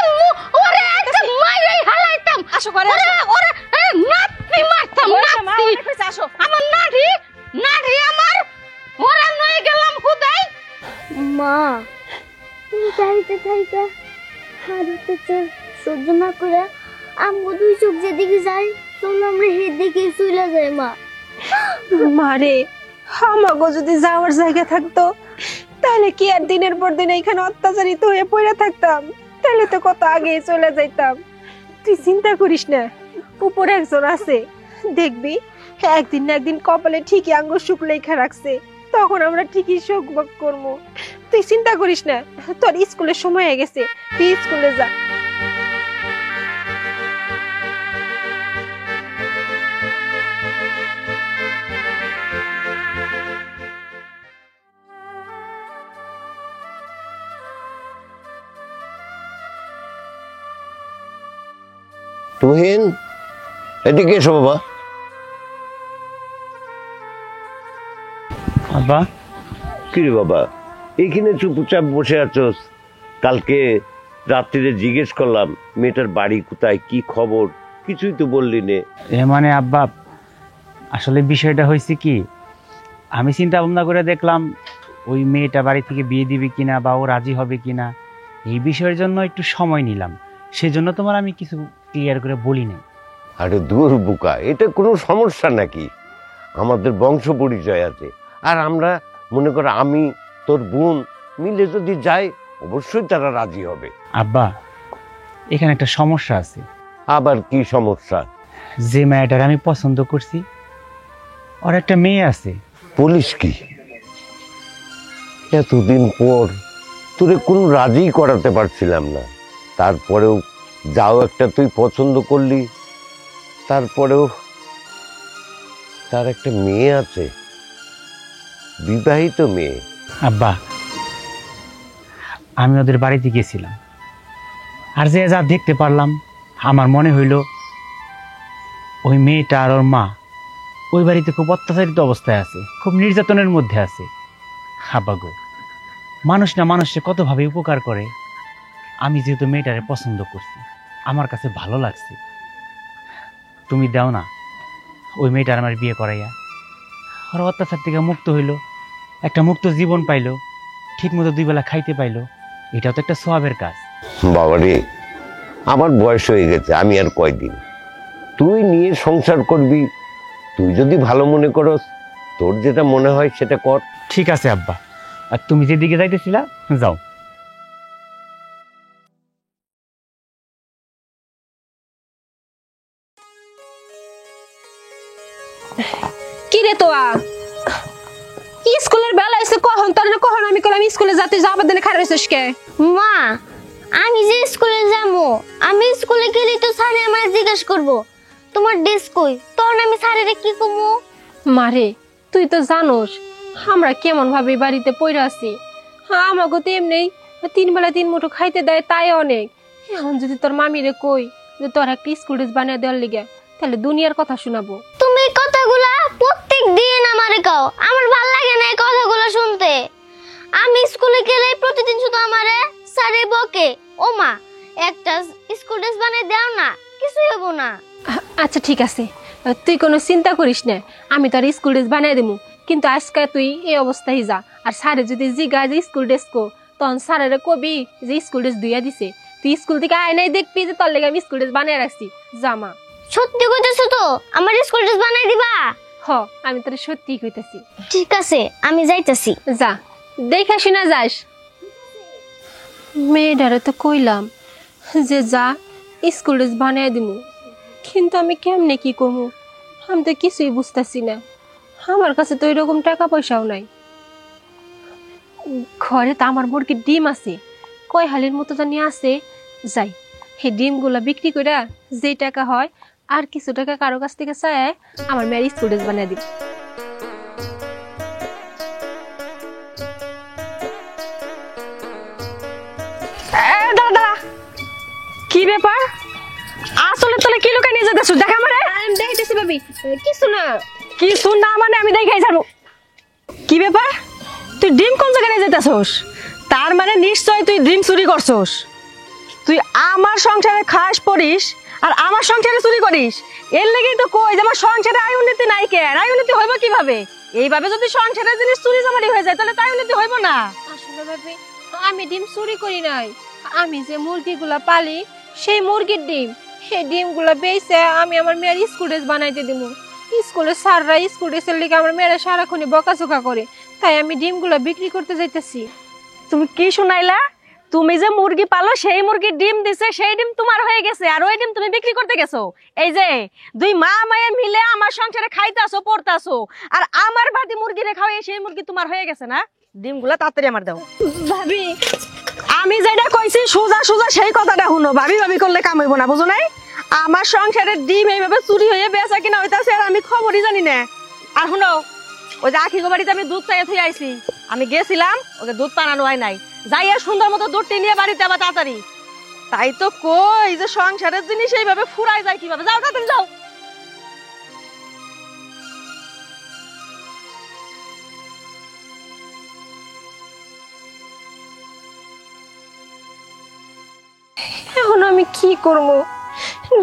ওরে একটা মাইরাই হালাইতাম। আসো করে ওরে আসো। ওরে নাতি মারতাম, মা নাতি। অনেক হয়েছে, আসো। আমার নাড়ি নাড়ি আমার ওরা নই গেলাম খুদাই। মা, তুমি চাইতে থাইকা হারিতে সহ্য না করে আমগো দুই চোখ যেদিকে যাই, চলো আমরা সেদিকে চলে যাই। মা মারে আমাগো যদি যাওয়ার জায়গা থাকতো তাহলে কি আর দিনের পর দিন এখানে অত্যাচারিত হয়ে পড়ে থাকতাম? তাহলে তো কত আগে চলে যাইতাম। তুই চিন্তা করিস না, উপরে একজন আছে, দেখবি একদিন না একদিন কপালে ঠিকই আঙ্গুর সুখ লেখা রাখছে, তখন আমরা ঠিকই শোক ভোগ করবো। তুই চিন্তা করিস না, তোর স্কুলের সময় হয়ে গেছে, তুই স্কুলে যা। তুহিন, এদিকে এসো বাবা। আব্বা, কি রে বাবা, এইখানে চুপচাপ বসে আছোস? কালকে রাত্রিরে জিজ্ঞেস করলাম মেয়েটার বাড়ি কোথায়, কি খবর, কিছুই তো বললি নে। এ মানে আব্বা, আসলে বিষয়টা হয়েছে কি, আমি চিন্তা ভাবনা করে দেখলাম ওই মেয়েটা বাড়ি থেকে বিয়ে দিবে কিনা বা ও রাজি হবে কিনা, এই বিষয়ের জন্য একটু সময় নিলাম, সেজন্য তোমার আমি কিছু ক্লিয়ার করে বলি নাই। আরে দূর বুকা, এটা কোনো সমস্যা নাকি? আমাদের বংশ পরিচয় আছে, আর আমরা মনে করো আমি তোর বোন মিলে যদি যাই অবশ্যই তারা রাজি হবে। আব্বা, এখানে একটা সমস্যা আছে। আবার কি সমস্যা? যে মেয়েটার আমি পছন্দ করছি ওর একটা মেয়ে আছে। পুলিশ কি এতদিন পর তোরে কোনো রাজি করাতে পারছিলাম না, তারপরেও যাও একটা তুই পছন্দ করলি, তারপরেও তার একটা মেয়ে আছে, বিবাহিত মেয়ে। আব্বা, আমি ওদের বাড়িতে গেছিলাম, আর যে যা দেখতে পারলাম আমার মনে হইল ওই মেয়েটা আর ওর মা ওই বাড়িতে খুব অত্যাচারিত অবস্থায় আছে, খুব নির্যাতনের মধ্যে আছে। আব্বা গো, মানুষ না মানুষকে কতভাবে উপকার করে। আমি যেহেতু মেয়েটারে পছন্দ করছি, আমার কাছে ভালো লাগছে, তুমি দাও না ওই মেয়েটার আমার বিয়ে করাইয়া। ওর অত্যাচার থেকে মুক্ত হইল, একটা মুক্ত জীবন পাইল, ঠিক মতো 2 বেলা খাইতে পাইল, এটাও তো একটা সওয়াবের কাজ। বাবা রে, আমার বয়স হয়ে গেছে, আমি আর কয়দিন। তুই নিয়ে সংসার করবি, তুই যদি ভালো মনে করস, তোর যেটা মনে হয় সেটা কর। ঠিক আছে আব্বা, আর তুমি যেদিকে যাইতেছিলা যাও। কি রে তোয়া, স্কুলের বেলা এসে কখন তোর কখন আমি কইলাম স্কুলে যাতে যাবার দিনে খারাপ হইছিস কে? মা, আমি যে স্কুলে যাবো, আমি স্কুলে গেলে তো স্যার আমার জিজ্ঞাসা করবো তোমার ড্রেস কই, তখন আমি স্যারের কি কমু? মারে, তুই তো জানোস আমরা কেমন ভাবে বাড়িতে পড়ে আছি। আমাকে তো এমনি 3 বেলা 3 মুঠো খাইতে দেয়, তাই অনেক। এখন যদি তোর মামিরে কই যে তোর একটা স্কুল ড্রেস বানিয়ে দেওয়ার লিগে, তাহলে দুনিয়ার কথা শোনাবো। তুমি এই কথাগুলা প্রত্যেক দিন আমারে কও, আমার ভাল লাগে না এই কথাগুলো শুনতে। আমি স্কুলে গেলে প্রতিদিন শুধু আমারে স্যারে বকে, ও মা একটা স্কুল ড্রেস বানিয়ে দাও না, কিছুই হবো না। আচ্ছা ঠিক আছে, তুই কোনো চিন্তা করিস না, আমি তোর স্কুল ড্রেস বানিয়ে দেবো। কিন্তু আজকে তুই এই অবস্থায় যা, আর স্যারে যদি জিগা যে স্কুল ড্রেস কো, তখন স্যারের কবি যে স্কুল ড্রেস ধুইয়া দিছে, তুই স্কুল থেকে আয় নাই দেখবি যে তোর লেগে আমি স্কুল ড্রেস বানিয়ে রাখছি। জামা সত্যি কইতেছো তো? আমার স্কুল ড্রেস বানাই দিবা? হ, আমি তোর সত্যি কইতাছি। ঠিক আছে, আমি যাইতাছি। যা, দেখা শুনা যাস। মেয়েটারে তো কইলাম যে যা স্কুল ড্রেস বানিয়ে দিমু, কিন্তু আমি কেমনে কি করবো আমি তো কিছুই বুঝতেছি না। আমার কাছে তো এরকম টাকা পয়সাও নাই। ঘরে তো আমার মুরগির ডিম আছে, কয় হালির মতো জানি আছে। যাই, সেই ডিমগুলা বিক্রি করে যে টাকা হয় আর কিছু টাকা কারো কাছ থেকে চায় আমার মেয়ের স্কুল ড্রেস বানিয়ে দিব। দাদা, কি ব্যাপার? আসলে তোলে কি লুকাই নিয়ে যেতেছ? দেখা মানে আমি দেখাইতেছি ভাবি, কিছু না। কিছু না মানে আমি দেখাই যাবো। কি ব্যাপার? তুই ডিম কোন জায়গায় নিয়ে যেতেছস? তার মানে নিশ্চয় তুই ডিম চুরি করছস। তুই আমার সংসারে খাস পড়িস আর আমার সংসারে চুরি করিস। এর লেগেই তো কই যে আমার সংসারে আয় উন্নতি নাই। কেন আয় উন্নতি হইব কিভাবে? এইভাবে যদি সংসারের জিনিস চুরি চামারি হয়ে যায় তাহলে তাই উন্নতি হইব না। আসলে ভাবি, আমি ডিম চুরি করি নাই। আমি যে মুরগিগুলা পালি সেই মুরগির ডিম, সেই ডিমগুলা বেচে আমি আমার মেয়ের স্কুল ড্রেস বানাইতে দিব। স্কুলের স্যাররা স্কুল ড্রেসের লিগে আমার মেয়েরা সারাক্ষণই বকাঝকা করে, তাই আমি ডিমগুলা বিক্রি করতে যাইতেছি। তুমি কি শুনাইলা? তুমি যে মুরগি পালো সেই মুরগির ডিম দিছে, সেই ডিম তোমার হয়ে গেছে আর ওই ডিম তুমি বিক্রি করতে গেছো। এই যে 2 মা মায়ে মিলে আমার সংসারে খাইতাছো পড়তাছো, আর আমার বাদি মুরগি রে খাওয়াই সেই মুরগি তোমার হয়ে গেছে না? ডিমগুলা তাড়াতাড়ি আমার দাও। ভাবি, আমি যেটা কইছি সোজা সোজা সেই কথাটা শুনো। ভাবি ভাবি করলে কাম হইব না, বুঝো নাই? আমার সংসারের ডিম এইভাবে চুরি হয়ে বেচা কিনা হইতাছে আর আমি খবরই জানি না। আর শুনো, ওই যে আখিগো বাড়িতে আমি দুধ চাইয়া থুই আইছি, আমি গেছিলাম, ওকে দুধ পানানো হয় নাই। যাই আর সুন্দর মতো দুধটি নিয়ে বাড়িতে আবার তাড়াতাড়ি। তাই তো কই যে সংসারের জিনিস এইভাবে ফুরাই যায় কিভাবে। যাও তাড়াতাড়ি যাও। এখন আমি কি করব?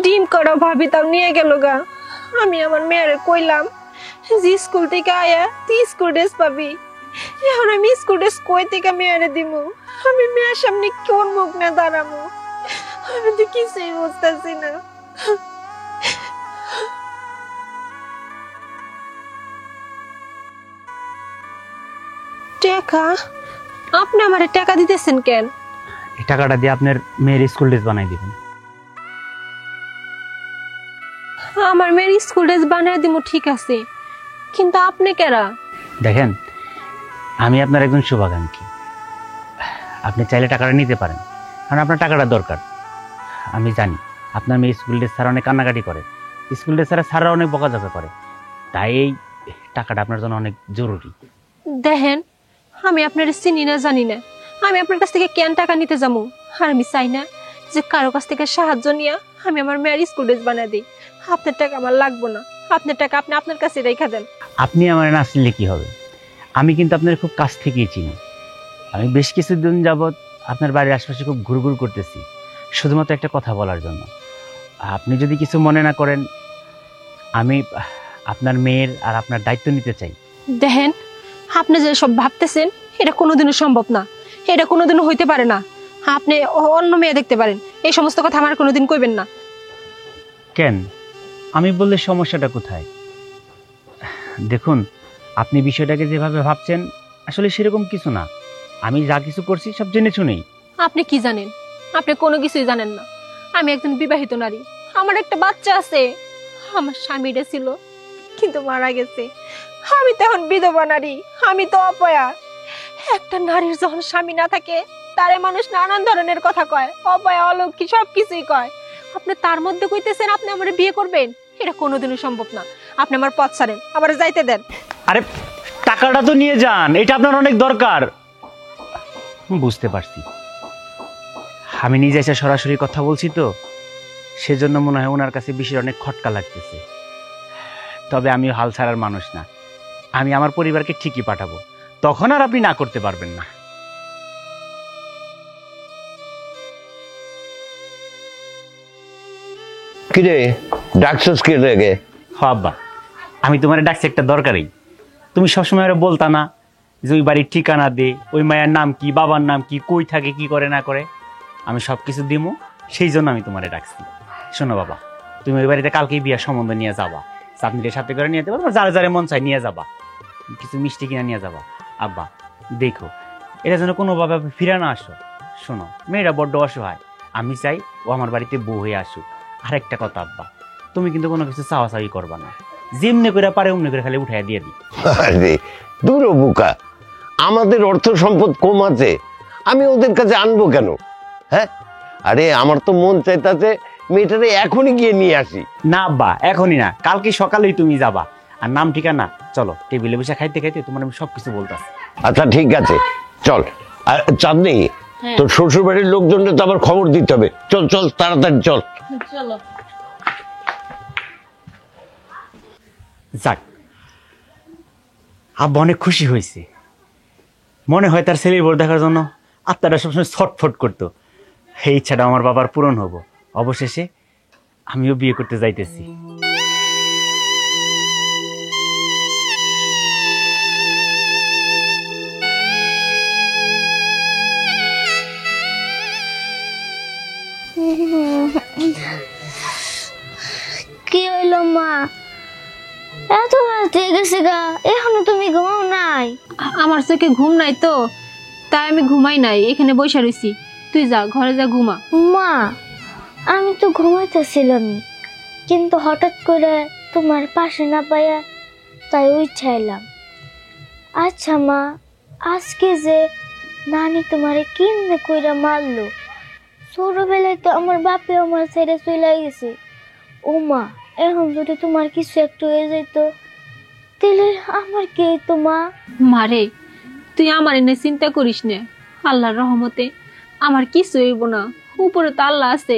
ডিম করা ভাবি তাও নিয়ে গেল গা। আমি আমার মেয়েরে কইলাম যে স্কুল থেকে আয়া তুই স্কুল ড্রেস পাবি, এখন আমি স্কুল ড্রেস কই থেকে মেয়েরে দিব? আমি মেয়ের সামনে কোন মুখ না দাঁড়াবো, আমি তো কিছুই বুঝতেছি না। টাকা? আপনি আমারে টাকা দিতেছেন কেন? এই টাকাটা দিয়ে আপনার মেয়ের স্কুল ড্রেস বানাই দিবেন। আমার মেয়ের স্কুল ড্রেস বানিয়ে দিব ঠিক আছে, কিন্তু আপনি কেরা? দেখেন, আমি আপনার একজন শুভাকাঙ্ক্ষী। আপনি চাইলে টাকাটা নিতে পারেন, কারণ আপনার টাকাটা দরকার। আমি জানি আপনার মেয়ে স্কুল ড্রেস ছাড়া অনেক কান্নাকাটি করে, স্কুল ড্রেস ছাড়া স্যাররা অনেক বকাঝকা করে, তাই এই টাকাটা আপনার জন্য অনেক জরুরি। দেখেন, আমি আপনার চিনি না জানি না, আমি আপনার কাছ থেকে কেন টাকা নিতে যাবো? আর আমি চাই না যে কারো কাছ থেকে সাহায্য নিয়ে আমি আমার মেয়ের স্কুল ড্রেস বানিয়ে দিই। আপনার টাকা আমার লাগবো না, আপনার টাকা আপনি আপনার কাছে রেখে দেন। আপনি আমার না আসলে কি হবে? আমি কিন্তু আপনার খুব কাছ থেকেই চিনি। আমি বেশ কিছুদিন যাবৎ আপনার বাড়ির আশপাশে খুব ঘুরঘুর করতেছি, শুধুমাত্র একটা কথা বলার জন্য। আপনি যদি কিছু মনে না করেন, আমি আপনার মেয়ের আর আপনার দায়িত্ব নিতে চাই। দেখেন, আপনি যে সব ভাবতেছেন এটা কোনোদিনও সম্ভব না, এটা কোনোদিনও হইতে পারে না। আপনি অন্য মেয়ে দেখতে পারেন, এই সমস্ত কথা আমার কোনোদিন কইবেন না। কেন? আমি বললে সমস্যাটা কোথায়? দেখুন, আপনি বিষয়টাকে যেভাবে ভাবছেন আসলে সেরকম কিছু না। আমি যা কিছু করছি সব জেনে শুনেই। আপনি কি জানেন? আপনি কোনো কিছুই জানেন না। আমি একজন বিবাহিত নারী, আমার একটা বাচ্চা আছে। আমার স্বামীটা ছিল কিন্তু মারা গেছে। আমি তো এখন বিধবা নারী, আমি তো অপয়া। একটা নারীর যখন স্বামী না থাকে তারে মানুষ নানান ধরনের কথা কয়, অপয়া, অলক্ষী, সবকিছুই কয়। আপনি তার মধ্যে কইতেছেন আপনি আমার বিয়ে করবেন? এটা কোনোদিনও সম্ভব না। আপনি আমার পথ ছাড়েন, আমার যাইতে দেন। আরে টাকাটা তো নিয়ে যান, এটা আপনার অনেক দরকার। বুঝতে পারছি, আমি নিজে এসে সরাসরি কথা বলছি তো, সেজন্য মনে হয় ওনার কাছে বিষয় অনেক খটকা লাগতেছে। তবে আমি হাল ছাড়ার মানুষ না, আমি আমার পরিবারকে ঠিকই পাঠাবো, তখন আর আপনি না করতে পারবেন না। কিরে ডাকছস কে রেগে? আব্বা, আমি তোমার ডাকছি একটা দরকারই। তুমি সবসময় আর বলতা না যে ওই বাড়ির ঠিকানা দে, ওই মায়ের নাম কি, বাবার নাম কি, কই থাকে, কি করে না করে। আমি সব কিছু দিমু, সেই জন্য আমি তোমারে ডাকছি। শোনো বাবা, তুমি ওই বাড়িতে কালকেই বিয়ার সম্বন্ধ নিয়ে যাবা, চাটনিটা সাথে করে নিয়ে যাবা, যারা যারা মন চাই নিয়ে যাবা, কিছু মিষ্টি কিনা নিয়ে যাবা। আব্বা দেখো, এটা যেন কোনোভাবে ফিরে না আসো। শোনো, মেয়েরা বড্ড অসহায়, আমি চাই ও আমার বাড়িতে বউ হয়ে আসুক। আর একটা কথা আব্বা, তুমি কিন্তু কোনো কিছু চাওয়াচাওয়ি করবা না, যেমনি করে পারে অমনি করে খালি উঠাইয়া দিয়ে দিই। আরে দূর বুকা, আমাদের অর্থ সম্পদ কম আছে, আমি ওদের কাছে আনবো কেন? হ্যাঁ, আরে আমার তো মন চাইতাছে মেয়েটারে এখনই গিয়ে নিয়ে আসি। না আব্বা, এখনই না, কালকে সকালেই তুমি যাবা। আর নাম ঠিকানা চলো, টেবিলে বসে খাইতে খাইতে তোমার আমি সবকিছু বলতাছি। আচ্ছা ঠিক আছে, চল। আর চাঁদনি, তোর শ্বশুর বাড়ির লোকজনকে তো আবার খবর দিতে হবে। চল চল তাড়াতাড়ি চল। চলো। যাক, আব্বা অনেক খুশি হয়েছে। মনে হয় তার ছেলের বর দেখার জন্য আত্মাটা সবসময় ছটফট করতো। এই ইচ্ছাটা আমার বাবার পূরণ হবো। অবশেষে আমিও বিয়ে করতে যাইতেছি। কি হইলো মা? এত রাত হয়ে গেছে গা, এখনো তুমি ঘুমাও নাই? আমার চোখে ঘুম নাই তো, তাই আমি ঘুমাই নাই, এখানে বসে রইছি। তুই যা, ঘরে যা ঘুমা। মা, আমি তো ঘুমাইতেছিলামই, কিন্তু হঠাৎ করে তোমার পাশে না পাইয়া তাই উঠাইলাম। আচ্ছা মা, আজকে যে নানি তোমারে কেমনে কইরা মারলো? ছোটবেলায় তো আমার বাপে আমার ছেড়ে চলে গেছে। ও মা, এখন যদি তোমার কিছু একটু হয়ে যেত তাহলে আমার কে? তো মা মারে, তুই আমার এনে চিন্তা করিস না, আল্লাহর রহমতে আমার কিছু হইব না। উপরে তো আল্লাহ আছে,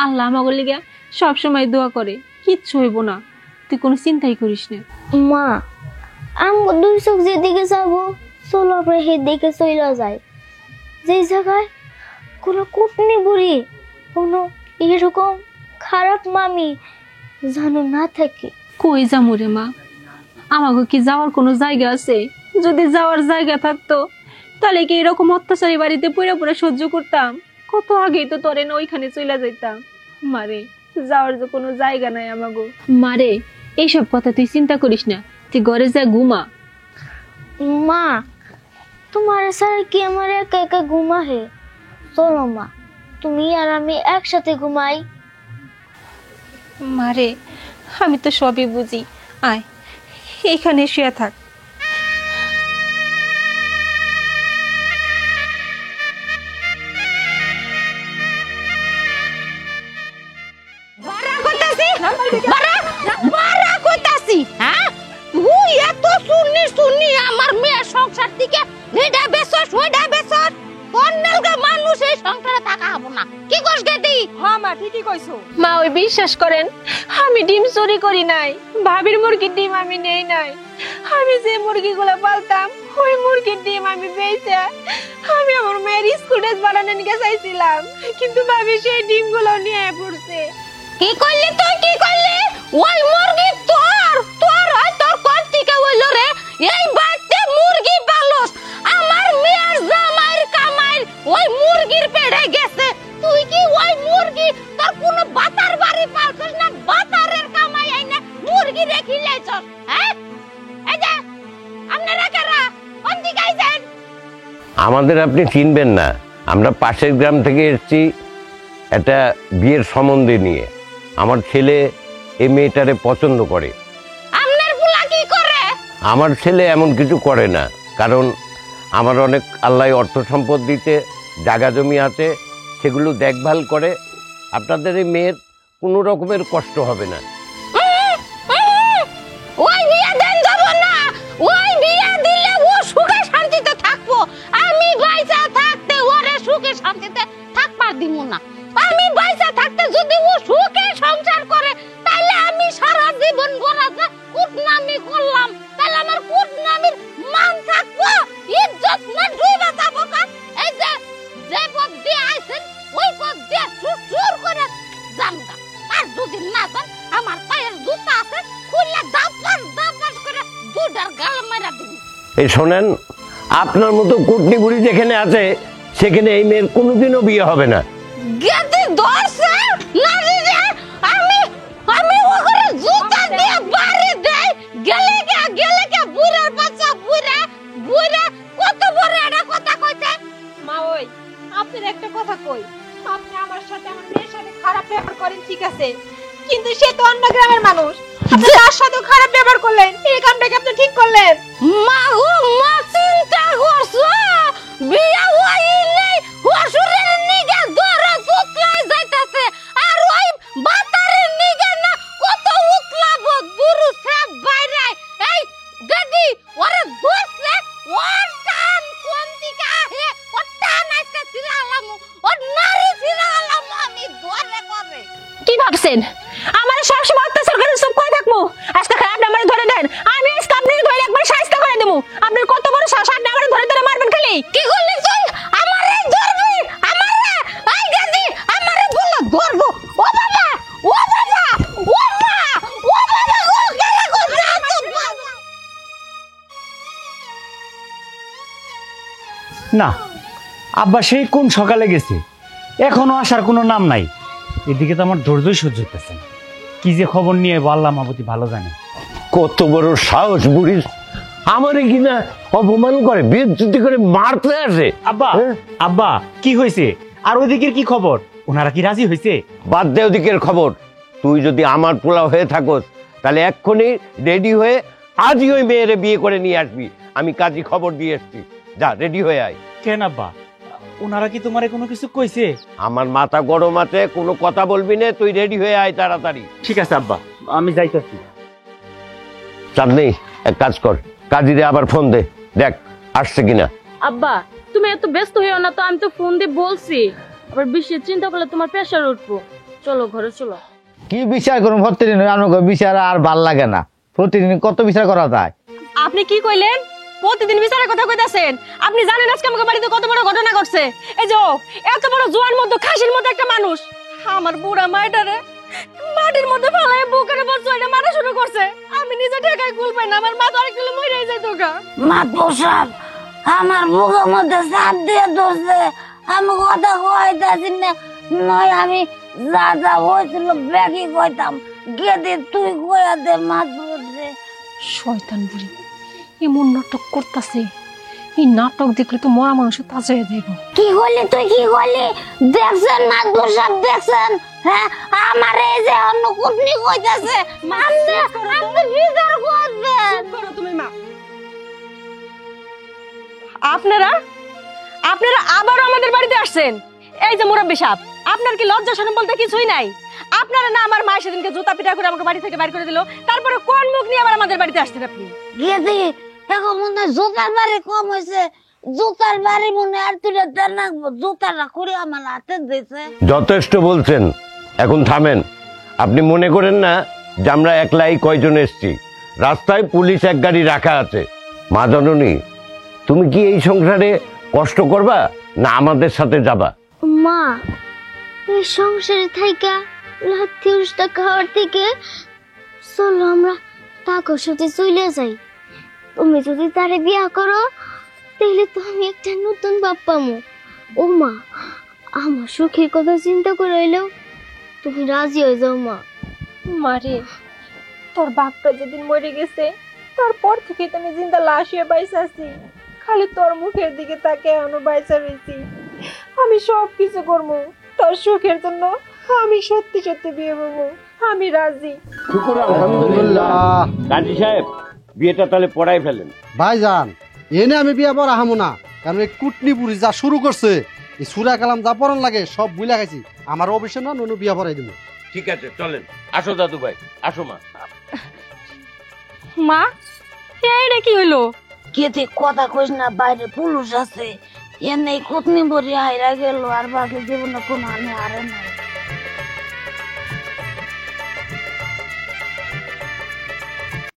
আল্লাহ আমাকে লিগা সবসময় দোয়া করে, কিচ্ছু হইব না, তুই কোনো চিন্তাই করিস না। মা, আমি দুই চোখ যেদিকে যাবো চলো আমরা সেদিকে চলে যায়, যে জায়গায় কোনো কুটনি বুড়ি, কোনো এরকম খারাপ মামি জানো না থাকে। কই যামু রে মা? আমাকে কি যাওয়ার কোনো জায়গা আছে? যদি যাওয়ার জায়গা থাকতো তাহলে কি এরকম অত্যাচারী বাড়িতে পুরো পুরো সহ্য করতাম? কত আগেই তো তোরে না ওইখানে চলে যাইতাম। মারে, যাওয়ার যে কোনো জায়গা নাই আমাগো। মারে, এইসব কথা তুই চিন্তা করিস না, তুই ঘরে যা ঘুমা। মা, তোমার স্যার কি আমার একা একা ঘুমা হে? চলো মা, তুমি আর আমি একসাথে ঘুমাই। মারে, আমি তো সবই বুঝি, আয় এইখানে শুয়ে থাক। আমার মেয়ে সংসার থেকে নেডা বেসর সোডা বেসর কন্নেলগা মানুষ এই সংসারে থাকা হবো না। কি কইস গেদি? হ্যাঁ মা, ঠিকই কইছো। মা, ওই বিশ্বাস করেন, আমি ডিম চুরি করি নাই, ভাবির মুরগির ডিম আমি নেই নাই। আমি যে মুরগিগুলো পালতাম ওই মুরগির ডিম আমি বেচে আমি আমার মেয়ের স্কুল ড্রেস বানানো নিয়ে চাইছিলাম, কিন্তু ভাবি সেই ডিমগুলো নিয়ে পড়ছে। কি করলি তুই? কি করলি? ওই মুরগি তোর তোর হয় তোর কোন থেকে হইলো রে? এই বাড়িতে মুরগি পালস, আমার মেয়ের জামাইয়ের কামাই ওই মুরগির পেড়ে গেছে। তুই কি ওই মুরগি তোর কোনো বাতার বাড়ি পালছস না বাতারের কামাই আইনা মুরগি রেখি লাইছস? হ্যাঁ, এই যে আপনারা কারা কোন দিকে আইছেন? আমাদের আপনি চিনবেন না, আমরা পাশের গ্রাম থেকে এসেছি একটা বিয়ের সম্বন্ধে নিয়ে। আমার ছেলে এই মেয়েটারে পছন্দ করে। আপনার পুলা কি করে? আমার ছেলে এমন কিছু করে না, কারণ আমার অনেক আল্লাহ অর্থ সম্পদ দিতে, জায়গা জমি আছে, সেগুলো দেখভাল করে। আপনাদের এই মেয়ের কোনো রকমের কষ্ট হবে না। ওই বিয়ে দেন যাব না, ওই বিয়ে দিলে ও সুখে শান্তিতে থাকবো। আমি বাইসা থাকতে ওরে সুখে শান্তিতে থাকবার দিব না। আমি বাইসা থাকতে যদি ও সুখে সংসার করে, তাহলে আমি সারা জীবন বরাতে কুটনামি করলাম, তাহলে আমার কুটনামির মান থাকবো, ইজ্জত না ডুবে যাবো। এই যে যে পথ দিয়ে আইছেন ওই পথ দিয়ে সুর করে জানগা। আর যদি না জান, আমার পায়ের জুতা আছে, খুললে দাপাস দাপাস করে দুটার গাল মারা দিব। এই শোনেন, আপনার মতো কুটনি বুড়ি যেখানে আছে সেখানে এই মেয়ের কোনোদিনও বিয়ে হবে না। গেদি দর্শে না দিলে আমি ওরে জুতা দিয়ে বাড়ি দেই। গেলে কে বুড়ার বাচ্চা বুড়া বুড়া কত বড় একটা কথা কইতে। মা, ওই আপনার একটা কথা কই, আপনি আমার সাথে আমার মেয়ের সাথে খারাপ ব্যবহার করেন ঠিক আছে, কিন্তু সে তো অন্য গ্রামের মানুষ, আপনি তার সাথে খারাপ ব্যবহার করলেন, এই কামটা কি আপনি ঠিক করলেন? মা গো মা, চিন্তা করছো বিয়া হইলে হসুরের নিগে ধরে উতলাই যাইতাছে, আর ওই বাতারের নিগে না কত উতলাবো দুরু সব বাইরে। এই গদি ওরে ধরছে, ওর টান কোন দিকে আহে, ওর টান আজকে ছিড়ালাম, ওর নারী ছিড়ালাম আমি ধরে করে। কি ভাবছেন আমার সবসময় অত্যাচার করে সব কই থাকবো? আজকে আপনি আমারে ধরে দেন, আমি আজকে আপনাকে ধরে একবার শাস্তি করে দেব। আপনার কত বড় সাহস, আপনি আমারে ধরে ধরে মারবেন খালি? কি করলি তুই? আমারে ধরবি? আমারে আই গেদি আমারে বলে ধরবো? ও বাবা, ও বাবা, ও মা, ও বাবা গো, গেলে গো যা তো বাবা। না, আব্বা সেই কোন সকালে গেছে, এখনো আসার কোনো নাম নাই। এদিকে তো আমার ধৈর্যই সহ্য হইতেছে না। কি যে খবর নিয়ে আল্লাহ মাহবুতি ভালো জানে। কত বড় সাহস বুড়ির, আমারে কিনা অপমান করে, বিদ্যুতি করে মারতে আসে। আব্বা, আব্বা কি হয়েছে? আর ওইদিকের কি খবর? ওনারা কি রাজি হয়েছে? বাদ দে ওদিকের খবর। তুই যদি আমার পোলা হয়ে থাকস তাহলে এক্ষুনি রেডি হয়ে আজই ওই মেয়েরে বিয়ে করে নিয়ে আসবি। আমি কাজী খবর দিয়ে এসছি, যা রেডি হয়ে আয়। কেন আব্বা, ওনারা কি তোমারে কোনো কিছু কইছে? আমার মাথা গরম আছে, কোনো কথা বলবি না, তুই রেডি হয়ে আয় তাড়াতাড়ি। ঠিক আছে আব্বা, আমি যাইতেছি। চাঁদনি, এক কাজ কর, কাজীরে আবার ফোন দে, দেখ আসছে কিনা। আব্বা, তুমি এত ব্যস্ত হইও না তো, আমি তো ফোন দিয়ে বলছি। আবার বেশি চিন্তা করলে তোমার প্রেশার উঠবো। চলো ঘরে চলো। কি বিচার করুন প্রতিদিন? আমাকে বিচার আর ভাল লাগে না, প্রতিদিন কত বিচার করা যায়। আপনি কি কইলেন? প্রতিদিন বিচারের কথা কইতাছেন? আপনি জানেন আজকে আমাকে বাড়িতে কত বড় ঘটনা ঘটছে? এই যে এত বড় জোয়ান মধ্যে খাসির মতো একটা মানুষ আমার বুড়া মাইটারে মাটির মধ্যে ফালায় বুকের উপর চড়ে মারা শুরু করছে। আমি নিজে ঠেকায় কুল পাই না, আমার মা তো আরেকটু মরে যায়। তো গা মাতবর সাহেব, আমার বুকের মধ্যে চাপ দিয়ে ধরছে, আমি কথা কইতাছি না, নয় আমি যা যা হয়েছিল ব্যাগই কইতাম, গেদে তুই কইয়া দে মাত বলছে। শয়তান বুড়ি এমন নাটক করতেছে, এই নাটক দেখলে তো মরা মানুষ তাজা হয়ে যাইব। কি করলি তুই, কি করলি? দেখছেন মাতবর সাহেব, দেখছেন? হ্যাঁ, আমার এই যে অন্য কুটনি কইতাছে, আপনি বিচার করবেন। তুমি মা, আপনারা আবারও আমাদের বাড়িতে আসছেন। এই যে মুরব্বি সাহেব, আপনার কি লজ্জা শরম বলতে কিছুই নাই? আপনারা না আমার মায়ের সেদিনকে জুতা পিটা করে আমাকে বাড়ি থেকে বাইর করে দিল, তারপরে কোন মুখ নিয়ে আবার আমাদের বাড়িতে আসছেন আপনি? গেদি এখন মনে হয় জুতার বাড়ি কম হয়েছে, জুতার বাড়ি মনে আর তুই দেন, জুতাটা করে আমার হাতে দিয়েছে। যথেষ্ট বলছেন, এখন থামেন। আপনি মনে করেন না যে আমরা একলাই কয়জন এসছি? রাস্তায় পুলিশ এক গাড়ি রাখা আছে। মা জননী, তুমি কি এই সংসারে কষ্ট করবা না আমাদের সাথে যাবা? মা, এই সংসারে থাইকা লাথি উষ্টা খাওয়ার থেকে চলো আমরা তাকর সাথে চলে যাই। তুমি যদি তারে বিয়া করো তাহলে তো আমি একটা নতুন বাপ পামো। ও মা, আমার সুখের কথা চিন্তা করে হইলেও তুমি রাজি হয়ে যাও মা। মারে, তোর বাপটা যেদিন মরে গেছে তারপর থেকে তুমি জিন্দা লাশ হয়ে বাইসা আছি, খালি তোর মুখের দিকে তাকে এখনো বাইসা রয়েছি। আমি সব কিছু করবো তোর সুখের জন্য, আমি সত্যি সত্যি বিয়ে করবো, আমি রাজি। শুকুর আলহামদুলিল্লাহ। গাজী সাহেব, বিয়েটা তাহলে পড়াই ফেলেন। ভাইজান, এনে আমি বিয়া পড়া হামু না, কারণ এই কুটনি বুড়ি যা শুরু করছে, এই সুরা কালাম যা পড়ান লাগে সব বুইলা খাইছি। আমার অবশ্যই না ননু বিয়া পড়াই দিব। ঠিক আছে, চলেন। আসো দাদু ভাই, আসো মা। মা, এইটা কি হইলো? গেদি কথা কইস না, বাইরে পুলিশ আছে, এনে কুটনি বড়ি আইরা গেল, আর বাকি জীবনে কোনো হানি হারে নাই।